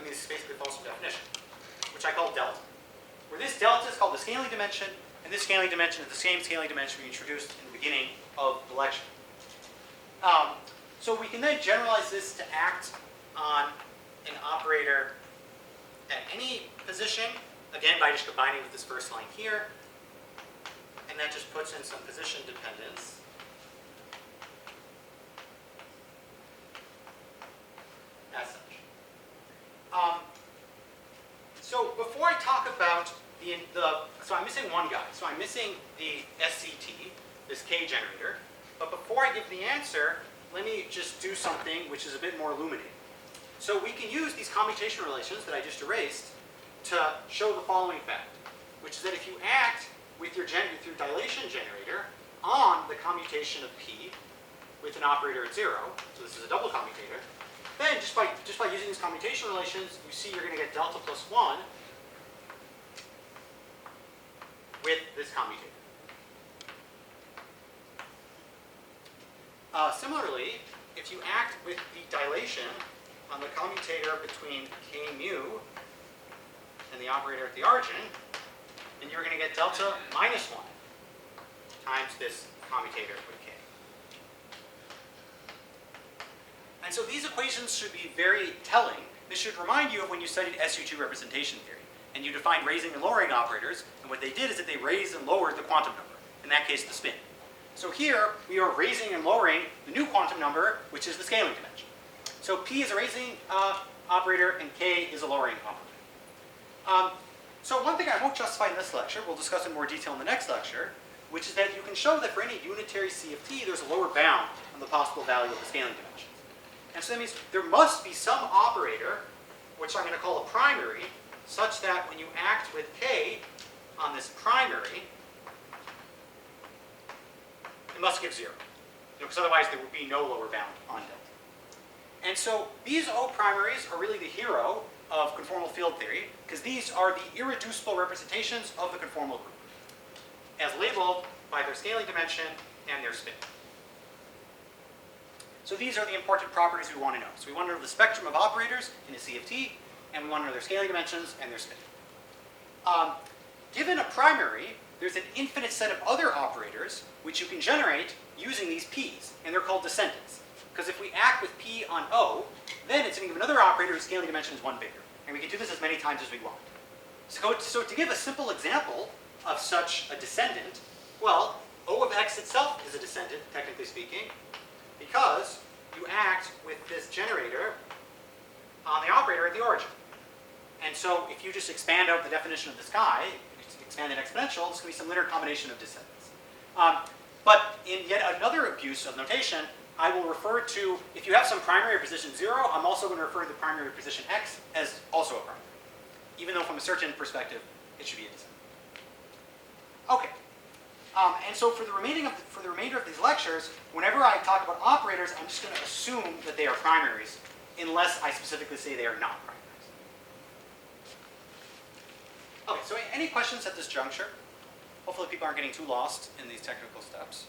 this is basically false from definition, which I call delta. Where this delta is called the scaling dimension, and this scaling dimension is the same scaling dimension we introduced in the beginning of the lecture. So we can then generalize this to act on an operator at any position, again by just combining with this first line here, and that just puts in some position dependence. As such. So before I talk about so I'm missing one guy. So I'm missing the SCT, this K generator. But before I give the answer, let me just do something which is a bit more illuminating. So we can use these commutation relations that I just erased to show the following fact, which is that if you act with your dilation generator on the commutation of P with an operator at 0, so this is a double commutator, then just by using these commutation relations, you see you're going to get delta plus 1 with this commutator. Similarly, if you act with the dilation on the commutator between K mu and the operator at the origin, then you're going to get delta minus 1 times this commutator with k. And so these equations should be very telling. This should remind you of when you studied SU2 representation theory, and you defined raising and lowering operators, and what they did is that they raised and lowered the quantum number, in that case the spin. So here, we are raising and lowering the new quantum number, which is the scaling dimension. So P is a raising operator, and K is a lowering operator. So one thing I won't justify in this lecture, we'll discuss in more detail in the next lecture, which is that you can show that for any unitary CFT, there's a lower bound on the possible value of the scaling dimensions. And so that means there must be some operator, which I'm going to call a primary, such that when you act with K on this primary, it must give 0. Because otherwise there would be no lower bound on delta. And so these O primaries are really the hero of conformal field theory, because these are the irreducible representations of the conformal group, as labeled by their scaling dimension and their spin. So these are the important properties we want to know. So we want to know the spectrum of operators in a CFT, and we want to know their scaling dimensions and their spin. Given a primary, there's an infinite set of other operators which you can generate using these P's, and they're called descendants. Because if we act with P on O, then it's going to give another operator whose scaling dimension is 1 bigger. And we can do this as many times as we want. So to give a simple example of such a descendant, well, O of x itself is a descendant, technically speaking, because you act with this generator on the operator at the origin. And so if you just expand out the definition of this guy, expand it exponential, it's going to be some linear combination of descendants. But in yet another abuse of notation, I will refer to, if you have some primary of position 0, I'm also going to refer to the primary of position x as also a primary. Even though from a certain perspective, it should be a descendant. Okay. And so for the remainder of these lectures, whenever I talk about operators, I'm just going to assume that they are primaries, unless I specifically say they are not primaries. Okay, so any questions at this juncture? Hopefully people aren't getting too lost in these technical steps.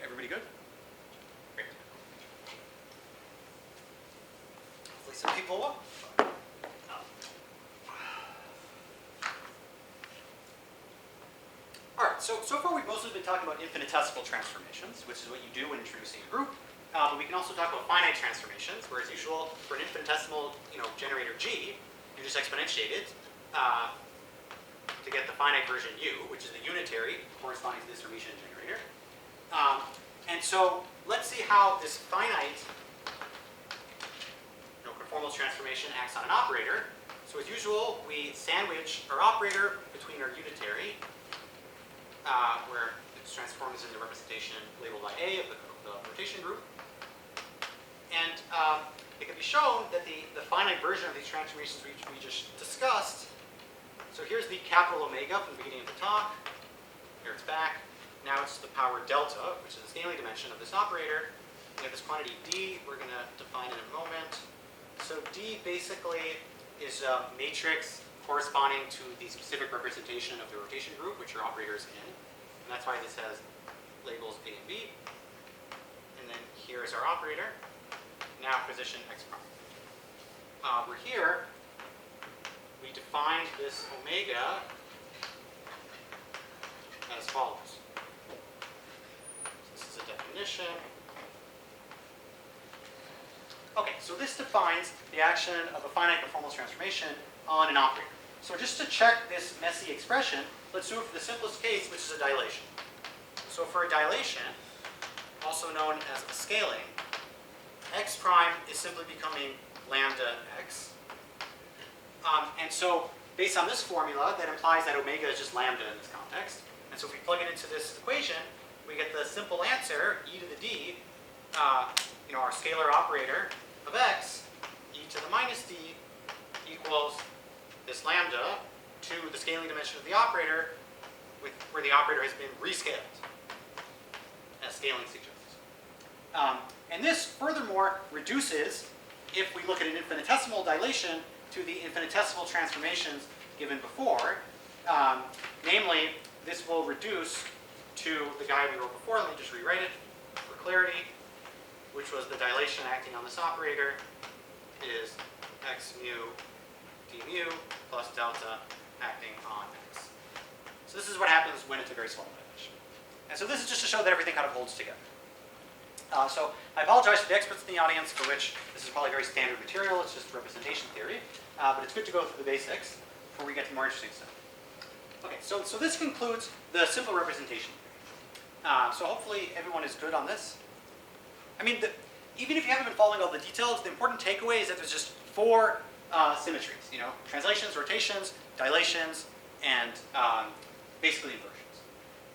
Everybody good? Great. Hopefully some people will. All right, so far we've mostly been talking about infinitesimal transformations, which is what you do when introducing a group. But we can also talk about finite transformations, where as usual, for an infinitesimal generator G, you just exponentiate it to get the finite version U, which is the unitary corresponding to this Hermitian generator. And so let's see how this finite conformal transformation acts on an operator. So as usual, we sandwich our operator between our unitary, where its transform is in the representation labeled by A of the rotation group. And it can be shown that the finite version of these transformations we just discussed, so here's the capital omega from the beginning of the talk. Here it's back. Now it's the power delta, which is the scaling dimension of this operator. We have this quantity D we're going to define in a moment. So D basically is a matrix corresponding to the specific representation of the rotation group, which your operator is in. And that's why this has labels A and B. And then here is our operator. Now position x prime. We're here. We define this omega as follows. This is a definition. Okay, so this defines the action of a finite conformal transformation on an operator. So just to check this messy expression, let's do it for the simplest case, which is a dilation. So for a dilation, also known as a scaling, x prime is simply becoming lambda x. And so based on this formula, that implies that omega is just lambda in this context. And so if we plug it into this equation, we get the simple answer, e to the d, our scalar operator of x, e to the minus d, equals this lambda to the scaling dimension of the operator, where the operator has been rescaled, as scaling suggests. And this, furthermore, reduces, if we look at an infinitesimal dilation, to the infinitesimal transformations given before. Namely, this will reduce to the guy we wrote before. Let me just rewrite it for clarity, which was the dilation acting on this operator is x mu d mu plus delta acting on x. So this is what happens when it's a very small dimension. And so this is just to show that everything kind of holds together. So I apologize to the experts in the audience for which this is probably very standard material. It's just representation theory. But it's good to go through the basics before we get to more interesting stuff. Okay, so this concludes the simple representation theory. So hopefully everyone is good on this. I mean, even if you haven't been following all the details, the important takeaway is that there's just 4 symmetries. You know, translations, rotations, dilations, and basically inversions.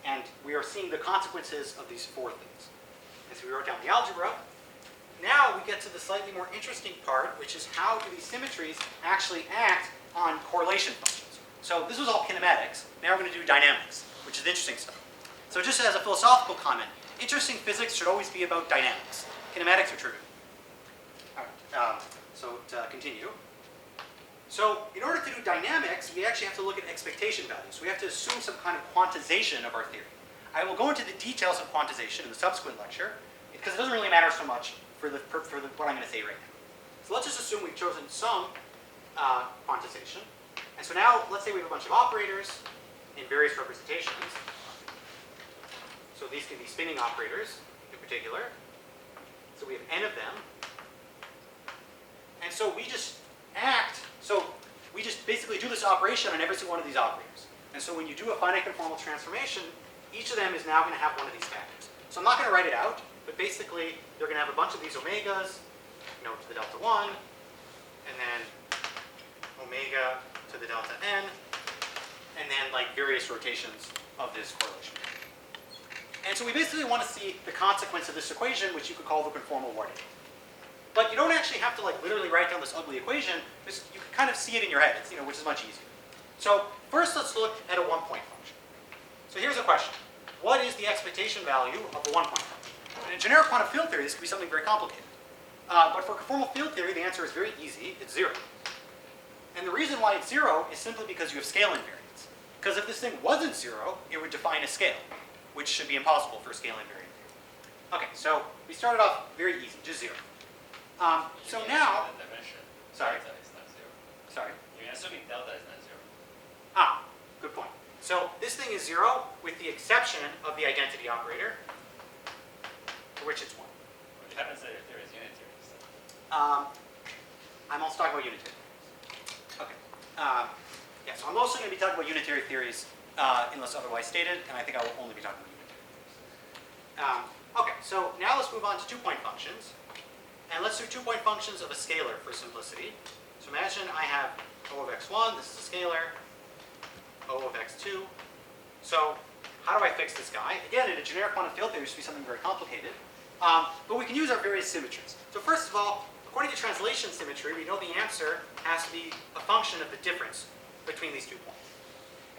And we are seeing the consequences of these 4 things. And so we wrote down the algebra. Now we get to the slightly more interesting part, which is how do these symmetries actually act on correlation functions. So this was all kinematics. Now we're going to do dynamics, which is interesting stuff. So just as a philosophical comment, interesting physics should always be about dynamics. Kinematics are trivial. All right, so to continue. So in order to do dynamics, we actually have to look at expectation values. We have to assume some kind of quantization of our theory. I will go into the details of quantization in the subsequent lecture, because it doesn't really matter so much for what I'm going to say right now. So let's just assume we've chosen some quantization. And so now, let's say we have a bunch of operators in various representations. So these can be spinning operators in particular. So we have n of them. And so we just basically do this operation on every single one of these operators. And so when you do a finite conformal transformation, each of them is now going to have one of these factors. So I'm not going to write it out, but basically they're going to have a bunch of these omegas, to the delta 1, and then omega to the delta n, and then like various rotations of this correlation. And so we basically want to see the consequence of this equation, which you could call the conformal Ward. But you don't actually have to like literally write down this ugly equation, because you can kind of see it in your head, which is much easier. So first let's look at a one-point function. So here's a question. What is the expectation value of a one-point function? In generic quantum field theory, this could be something very complicated. But for conformal field theory, the answer is very easy. It's 0. And the reason why it's 0 is simply because you have scale invariance. Because if this thing wasn't 0, it would define a scale, which should be impossible for a scale invariant theory. Okay, so we started off very easy, just 0. So now, sorry. Delta is not 0. Sorry. You're assuming delta is not 0. Good point. So this thing is 0 with the exception of the identity operator, for which it's 1. Which happens that if there is unitary. So. I'm also talking about unitary theories. Okay. Yeah, so I'm mostly going to be talking about unitary theories unless otherwise stated, and I think I will only be talking about unitary theories. Okay, so now let's move on to two-point functions. And let's do two-point functions of a scalar for simplicity. So imagine I have O of x1, this is a scalar, O of x2. So how do I fix this guy? Again, in a generic quantum field theory, this should be something very complicated. But we can use our various symmetries. So first of all, according to translation symmetry, we know the answer has to be a function of the difference between these 2 points.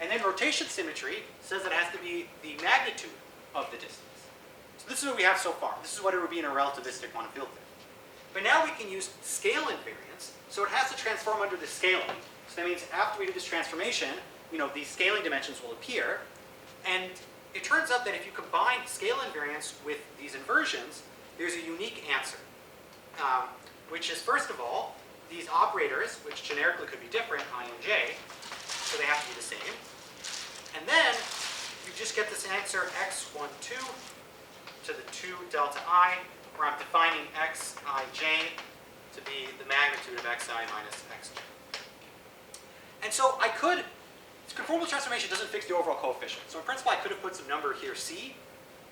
And then rotation symmetry says that it has to be the magnitude of the distance. So this is what we have so far. This is what it would be in a relativistic quantum field theory. But now we can use scale invariance, so it has to transform under the scaling. So that means after we do this transformation, these scaling dimensions will appear. And it turns out that if you combine scale invariance with these inversions, there's a unique answer. Which is, first of all, these operators, which generically could be different, I and j, so they have to be the same. And then you just get this answer x12 to the 2 delta I, where I'm defining xij to be the magnitude of xi minus xj. And so conformal transformation doesn't fix the overall coefficient. So in principle, I could have put some number here, c,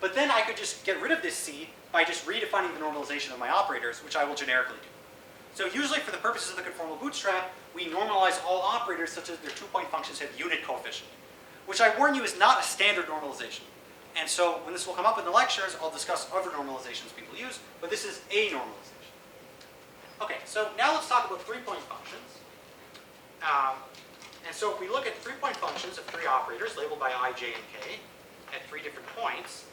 but then I could just get rid of this c by just redefining the normalization of my operators, which I will generically do. So usually for the purposes of the conformal bootstrap, we normalize all operators such that their two-point functions have unit coefficient, which I warn you is not a standard normalization. And so when this will come up in the lectures, I'll discuss other normalizations people use, but this is a normalization. Okay, so now let's talk about three-point functions. And so if we look at three-point functions of 3 operators labeled by I, j, and k at 3 different points,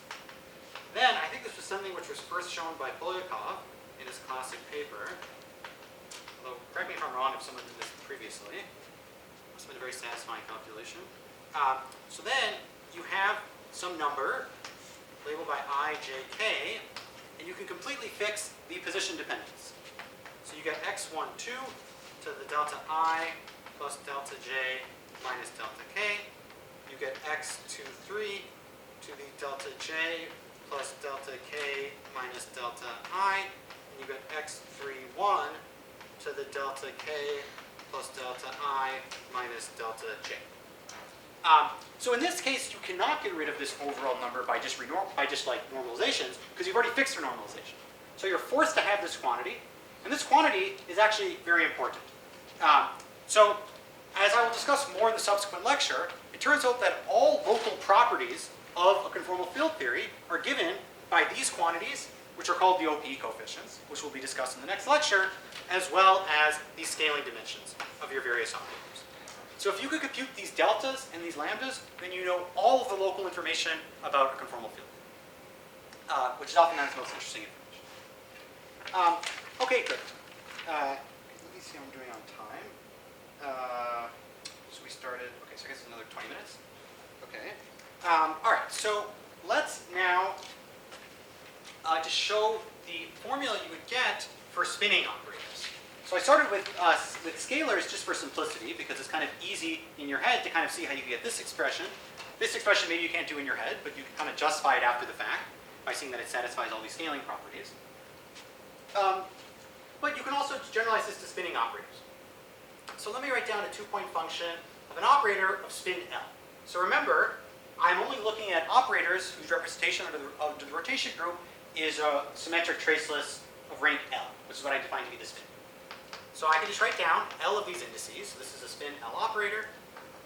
then I think this was something which was first shown by Polyakov in his classic paper. Although, correct me if I'm wrong if someone did this previously. Must have been a very satisfying calculation. So then you have some number labeled by I, j, k, and you can completely fix the position dependence. So you get x12 to the delta I plus delta j minus delta k. You get x23 to the delta j plus delta k minus delta I. And you get x31 to the delta k plus delta I minus delta j. So in this case, you cannot get rid of this overall number by just like normalizations, because you've already fixed your normalization. So you're forced to have this quantity, and this quantity is actually very important. So as I will discuss more in the subsequent lecture, it turns out that all local properties of a conformal field theory are given by these quantities, which are called the OP coefficients, which will be discussed in the next lecture, as well as the scaling dimensions of your various operators. So if you could compute these deltas and these lambdas, then you know all of the local information about a conformal field, which is oftentimes the most interesting information. Okay, good. Let me see how I'm doing on time. So we started, okay, so I guess another 20 minutes. Okay. All right, so let's now just show the formula you would get for spinning operators. So I started with scalars just for simplicity, because it's kind of easy in your head to kind of see how you get this expression. This expression maybe you can't do in your head, but you can kind of justify it after the fact by seeing that it satisfies all these scaling properties. But you can also generalize this to spinning operators. So let me write down a two-point function of an operator of spin L. So remember, I'm only looking at operators whose representation under the rotation group is a symmetric traceless of rank L, which is what I define to be the spin. So I can just write down L of these indices. So this is a spin L operator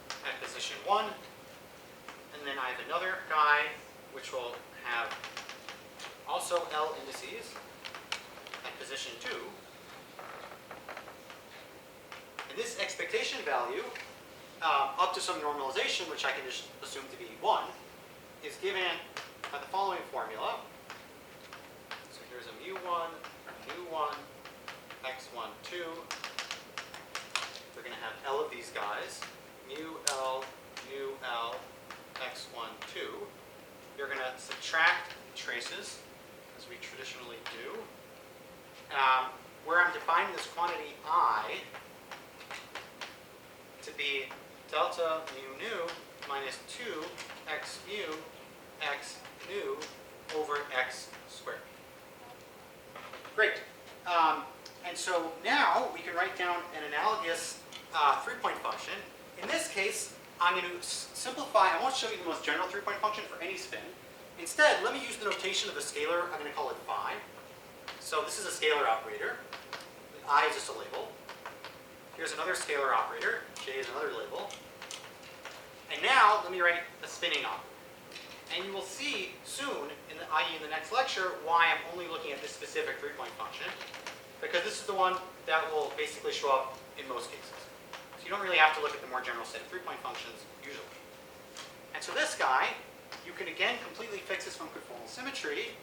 at position 1. And then I have another guy which will have also L indices at position 2. And this expectation value, up to some normalization, which I can just assume to be 1, is given by the following formula. So here's a mu1, mu1, x1, 2. We're going to have L of these guys, mu L, x1, 2. You're going to subtract traces, as we traditionally do. Where I'm defining this quantity I to be delta mu nu minus 2 x mu x nu over x squared. Great. And so now we can write down an analogous three-point function. In this case, I'm going to simplify. I won't show you the most general three-point function for any spin. Instead, let me use the notation of a scalar. I'm going to call it phi. So this is a scalar operator. I is just a label. Here's another scalar operator. J is another label. And now let me write a spinning operator. And you will see soon, i.e. in the next lecture, why I'm only looking at this specific three-point function. Because this is the one that will basically show up in most cases. So you don't really have to look at the more general set of three-point functions usually. And so this guy, you can again completely fix this from conformal symmetry.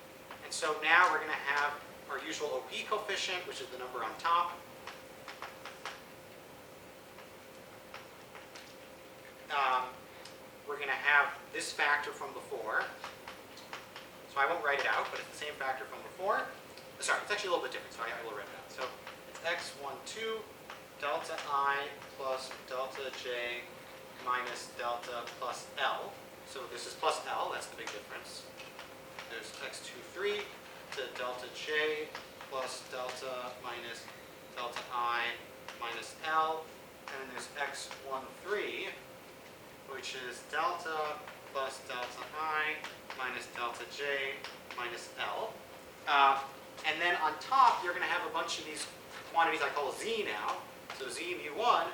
And so now we're going to have our usual OP coefficient, which is the number on top. We're going to have this factor from before. So I won't write it out, but it's the same factor from before. Sorry, it's actually a little bit different, so I will write it out. So it's x12 delta I plus delta j minus delta plus L. So this is plus L, that's the big difference. There's x23 to delta j plus delta minus delta I minus L. And then there's x13, which is delta plus delta I minus delta j minus L. And then on top, you're going to have a bunch of these quantities I call z now. So z mu1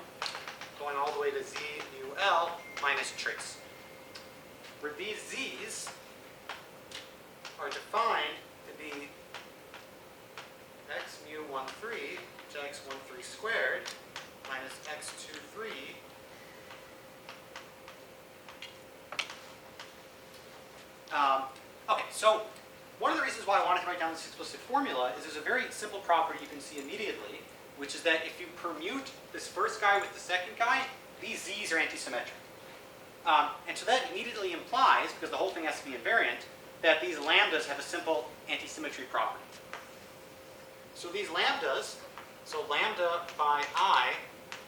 going all the way to z mu L minus trace. Where these z's are defined to be x mu13 to x13 squared minus x23 okay, so one of the reasons why I wanted to write down this explicit formula is there's a very simple property you can see immediately, which is that if you permute this first guy with the second guy, these z's are antisymmetric. And so that immediately implies, because the whole thing has to be invariant, that these lambdas have a simple antisymmetry property. So these lambdas, so lambda phi I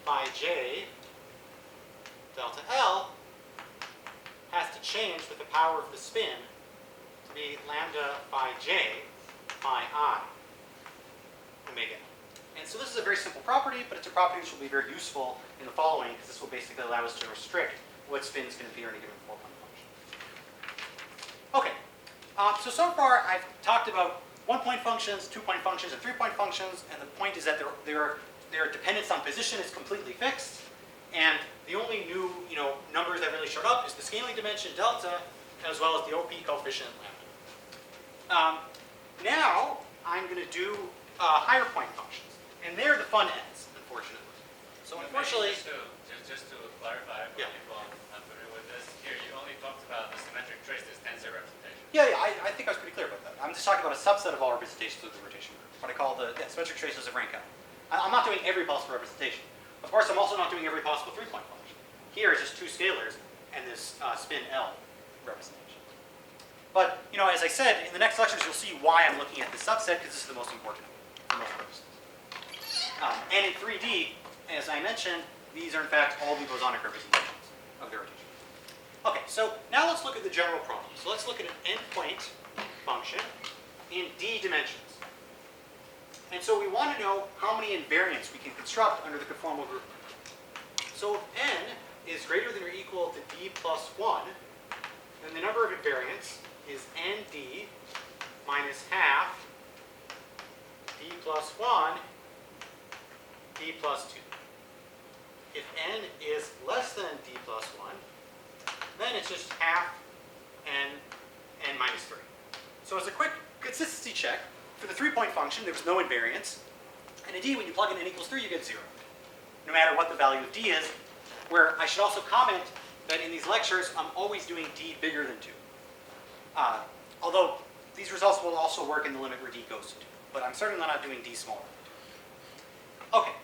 phi j delta L has to change with the power of the spin to be lambda phi j phi I omega. And so this is a very simple property, but it's a property which will be very useful in the following, because this will basically allow us to restrict what spin is going to be on a given 4-point function. Okay, so far I've talked about 1-point functions, 2-point functions, and 3-point functions, and the point is that their dependence on position is completely fixed, and the only new numbers that really showed up is the scaling dimension delta, as well as the OP coefficient lambda. Now I'm going to do higher point functions, and they're the fun ends, unfortunately. So unfortunately, just to clarify for Yeah. people unfamiliar with this, here you only talked about the symmetric traces tensor representation. yeah, I think I was pretty clear about that. I'm just talking about a subset of all representations of the rotation group, what I call the symmetric traces of rank L. I'm not doing every possible representation. Of course, I'm also not doing every possible 3-point function. Here is just 2 scalars and this spin L representation. But, as I said, in the next lectures, you'll see why I'm looking at this subset, because this is the most important for most purposes. And in 3D, as I mentioned, these are in fact all the bosonic representations of the rotation. Okay, so now let's look at the general problem. So let's look at an n-point function in d dimensions. And so we want to know how many invariants we can construct under the conformal group. So if n is greater than or equal to d plus 1, then the number of invariants is nd minus half d plus 1 d plus 2. If n is less than d plus 1, then it's just half n minus 3. So as a quick consistency check, for the 3-point function, there's no invariance. And indeed, when you plug in n equals 3, you get 0, no matter what the value of d is, where I should also comment that in these lectures, I'm always doing d bigger than 2. Although these results will also work in the limit where d goes to 2. But I'm certainly not doing d smaller than 2. Okay,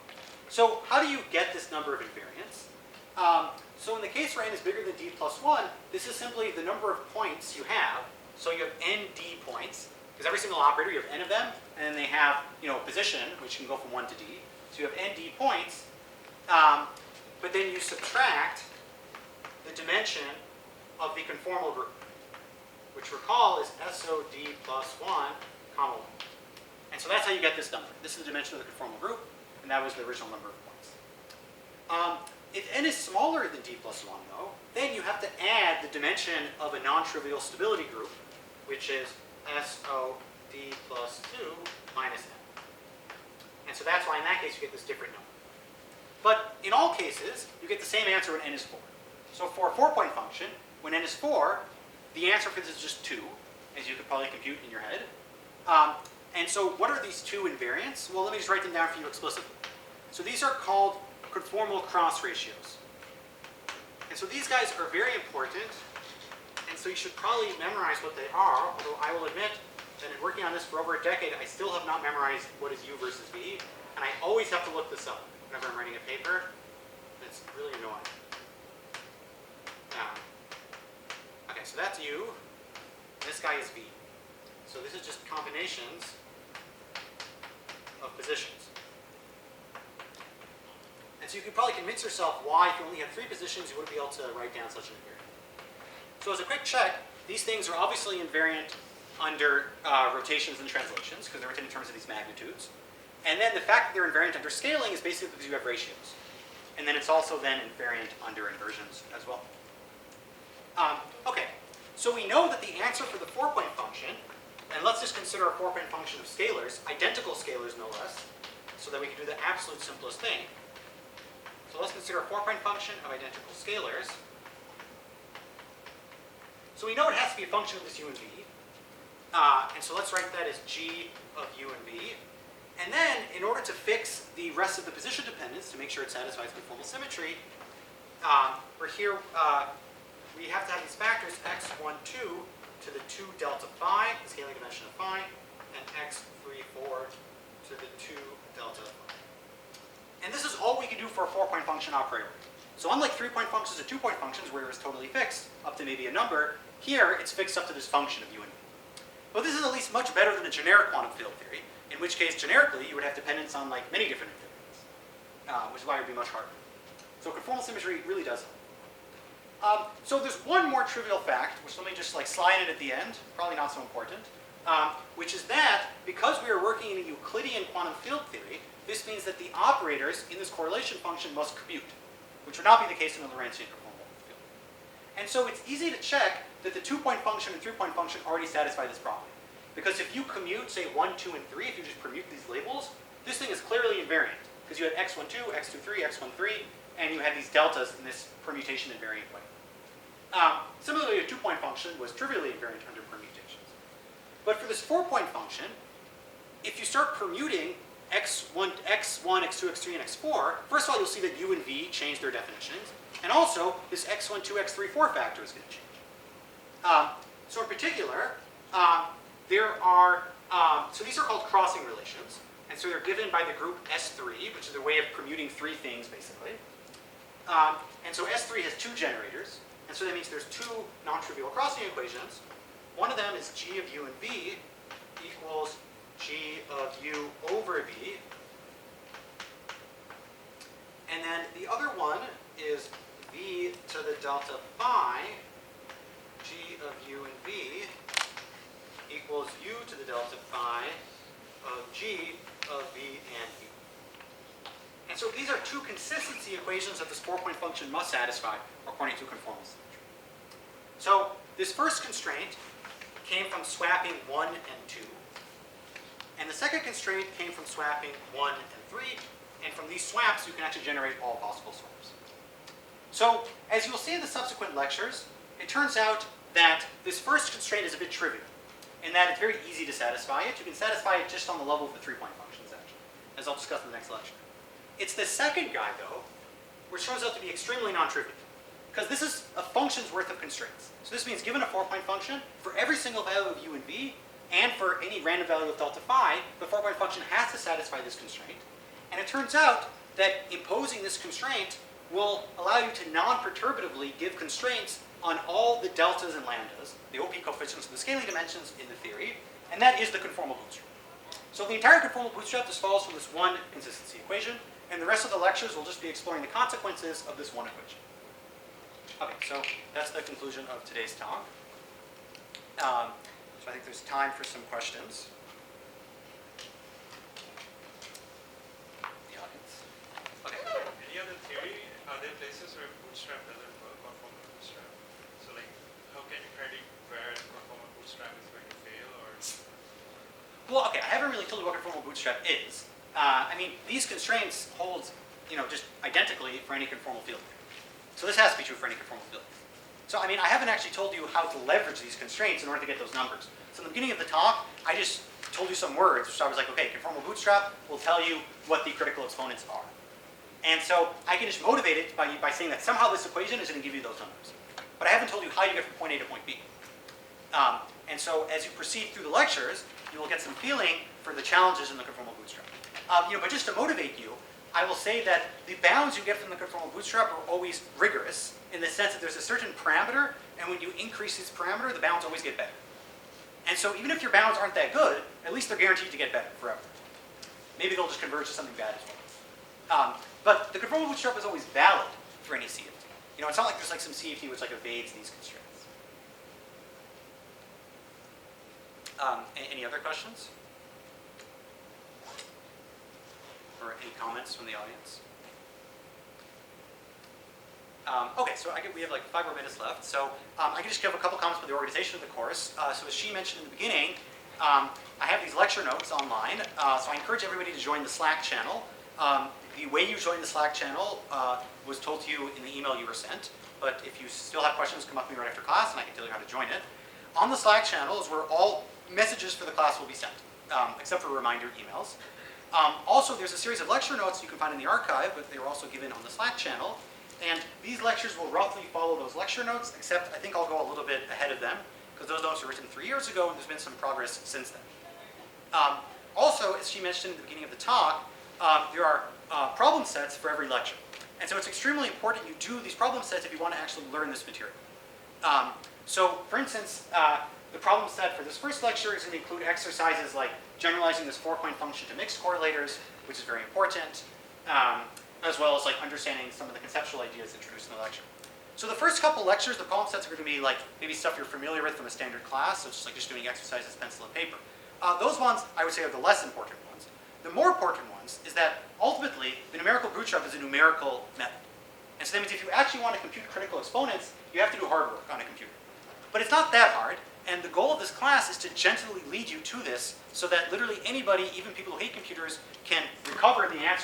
so how do you get this number of invariants? So in the case where n is bigger than d plus 1, this is simply the number of points you have. So you have nd points, because every single operator, you have n of them, and then they have position, which can go from 1 to d. So you have nd points, but then you subtract the dimension of the conformal group, which recall is SOD plus 1, comma 1. And so that's how you get this number. This is the dimension of the conformal group, and that was the original number of points. If n is smaller than d plus 1, though, then you have to add the dimension of a non-trivial stability group, which is SOD plus 2 minus n. And so that's why in that case you get this different number. But in all cases, you get the same answer when n is 4. So for a 4-point function, when n is 4, the answer for this is just 2, as you could probably compute in your head. And so what are these 2 invariants? Well, let me just write them down for you explicitly. So these are called conformal cross ratios. And so these guys are very important, and so you should probably memorize what they are, although I will admit that in working on this for over a decade, I still have not memorized what is u versus v, and I always have to look this up whenever I'm writing a paper. It's really annoying. Okay, so that's u, and this guy is v. So this is just combinations of positions. And so you can probably convince yourself why, if you only have 3 positions, you wouldn't be able to write down such an invariant. So as a quick check, these things are obviously invariant under rotations and translations, because they're written in terms of these magnitudes. And then the fact that they're invariant under scaling is basically because you have ratios. And then it's also then invariant under inversions as well. Okay, so we know that the answer for the 4-point function, and let's just consider a 4-point function of scalars, identical scalars no less, so that we can do the absolute simplest thing. So let's consider a 4-point function of identical scalars. So we know it has to be a function of this u and v. And so let's write that as g of u and v. And then, in order to fix the rest of the position dependence, to make sure it satisfies conformal symmetry, we have to have these factors x1, 2 to the 2 delta phi, the scaling dimension of phi, and x3, 4 to the 2 delta phi. And this is all we can do for a 4-point function a priori. So unlike 3-point functions and 2-point functions, where it's totally fixed up to maybe a number, here it's fixed up to this function of u and v. But this is at least much better than a generic quantum field theory, in which case, generically, you would have dependence on many different invariants, which is why it would be much harder. So conformal symmetry really does help. So there's one more trivial fact, which let me just like slide it at the end, probably not so important, which is that because we are working in a Euclidean quantum field theory, this means that the operators in this correlation function must commute, which would not be the case in a Lorentzian conformal field. And so it's easy to check that the 2-point function and 3-point function already satisfy this property. Because if you commute, say, 1, 2, and 3, if you just permute these labels, this thing is clearly invariant. Because you had x12, x23, x13, and you had these deltas in this permutation invariant way. Similarly, a 2-point function was trivially invariant under permutations. But for this 4-point function, if you start permuting x1, x2, x3, and x4, first of all, you'll see that u and v change their definitions. And also, this x1, 2, x3, 4 factor is going to change. So in particular, there are, so these are called crossing relations. And so they're given by the group S3, which is a way of permuting 3 things, basically. And so S3 has 2 generators. And so that means there's 2 non-trivial crossing equations. One of them is g of u and v equals g of u over v. And then the other one is v to the delta phi, g of u and v equals u to the delta phi of g of v and v. And so these are 2 consistency equations that this 4-point function must satisfy according to conformal symmetry. So this first constraint came from swapping 1 and 2. And the second constraint came from swapping 1 and 3. And from these swaps, you can actually generate all possible swaps. So as you'll see in the subsequent lectures, it turns out that this first constraint is a bit trivial, in that it's very easy to satisfy it. You can satisfy it just on the level of the 3-point functions, actually, as I'll discuss in the next lecture. It's the second guy, though, which turns out to be extremely non-trivial, because this is a function's worth of constraints. So this means given a 4-point function, for every single value of u and v, and for any random value of delta phi, the 4-point function has to satisfy this constraint. And it turns out that imposing this constraint will allow you to non-perturbatively give constraints on all the deltas and lambdas, the OP coefficients of the scaling dimensions in the theory, and that is the conformal bootstrap. So the entire conformal bootstrap just follows from this one consistency equation, and the rest of the lectures will just be exploring the consequences of this one equation. Okay, so that's the conclusion of today's talk. So I think there's time for some questions. The audience. Okay. Any other theory? Are there places where bootstrap doesn't work, conformal bootstrap? So like, how can you predict where conformal bootstrap is going to fail, or? Well, okay, I haven't really told you what conformal bootstrap is. I mean, these constraints hold, just identically for any conformal field. So this has to be true for any conformal field. So, I mean, I haven't actually told you how to leverage these constraints in order to get those numbers. So in the beginning of the talk, I just told you some words, which I was like, okay, conformal bootstrap will tell you what the critical exponents are. And so I can just motivate it by saying that somehow this equation is going to give you those numbers. But I haven't told you how you get from point A to point B. And so as you proceed through the lectures, you will get some feeling for the challenges in the conformal bootstrap. But just to motivate you, I will say that the bounds you get from the conformal bootstrap are always rigorous in the sense that there's a certain parameter, and when you increase this parameter, the bounds always get better. And so even if your bounds aren't that good, at least they're guaranteed to get better forever. Maybe they'll just converge to something bad as well. But the conformal bootstrap is always valid for any CFT. It's not like there's like some CFT which like evades these constraints. Any other questions? Or any comments from the audience? Okay, so we have like 5 more minutes left. So I can just give a couple comments about the organization of the course. So as Shai mentioned in the beginning, I have these lecture notes online. So I encourage everybody to join the Slack channel. The way you join the Slack channel was told to you in the email you were sent. But if you still have questions, come up to me right after class and I can tell you how to join it. On the Slack channel is where all messages for the class will be sent, except for reminder emails. Also, there's a series of lecture notes you can find in the archive, but they were also given on the Slack channel. And these lectures will roughly follow those lecture notes, except I think I'll go a little bit ahead of them, because those notes were written 3 years ago, and there's been some progress since then. Also, as she mentioned at the beginning of the talk, there are problem sets for every lecture. And so it's extremely important you do these problem sets if you want to actually learn this material. So, for instance, the problem set for this first lecture is going to include exercises like generalizing this 4-point function to mixed correlators, which is very important, as well as like understanding some of the conceptual ideas introduced in the lecture. So the first couple lectures, the problem sets are going to be like maybe stuff you're familiar with from a standard class, so it's just like just doing exercises, pencil and paper. Those ones, I would say, are the less important ones. The more important ones is that ultimately, the numerical bootstrap is a numerical method. And so that means if you actually want to compute critical exponents, you have to do hard work on a computer. But it's not that hard, and the goal of this class is to gently lead you to this so that literally anybody, even people who hate computers, can recover the answer